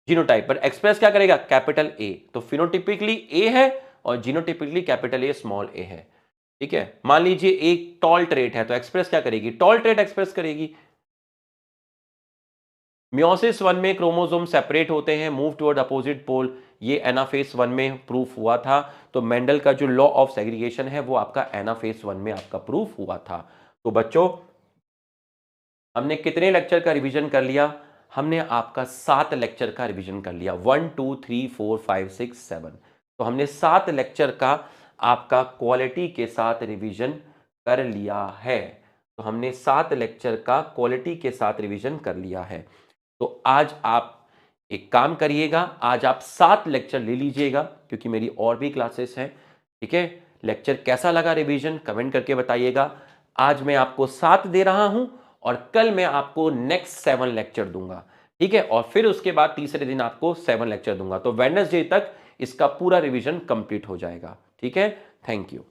genotype. पर एक्सप्रेस क्या करेगा? Capital A. तो फिनोटिपिकली ए है और जीनोटिपिकली कैपिटल ए स्मॉल ए है, ठीक है। मान लीजिए एक टॉल ट्रेट है, तो एक्सप्रेस क्या करेगी? टॉल ट्रेट एक्सप्रेस करेगी। मियोसिस 1 में क्रोमोसोम सेपरेट होते हैं, मूव टुवर्ड अपोजिट पोल, ये एनाफेज 1 में प्रूफ हुआ था। तो मेंडल का जो लॉ ऑफ सेग्रीगेशन है वो आपका एनाफेज 1 में आपका प्रूफ हुआ था। तो बच्चों, हमने कितने लेक्चर का रिवीजन कर लिया? हमने आपका 7 लेक्चर का रिवीजन कर लिया। 1 2 3 4 5 6 7। तो हमने 7 लेक्चर का आपका क्वालिटी के साथ रिवीजन कर लिया है। तो हमने 7 लेक्चर का क्वालिटी के साथ रिवीजन कर लिया है। तो आज आप एक काम करिएगा, आज आप 7 लेक्चर ले लीजिएगा, क्योंकि मेरी और भी क्लासेस हैं, ठीक है। लेक्चर कैसा लगा रिवीजन कमेंट करके बताइएगा। आज मैं आपको 7 दे रहा हूं और कल मैं आपको नेक्स्ट 7 लेक्चर दूंगा, ठीक है। और फिर उसके बाद तीसरे दिन आपको 7 लेक्चर दूंगा। तो वेडनेसडे तक इसका पूरा रिवीजन कंप्लीट हो जाएगा, ठीक है। Thank you.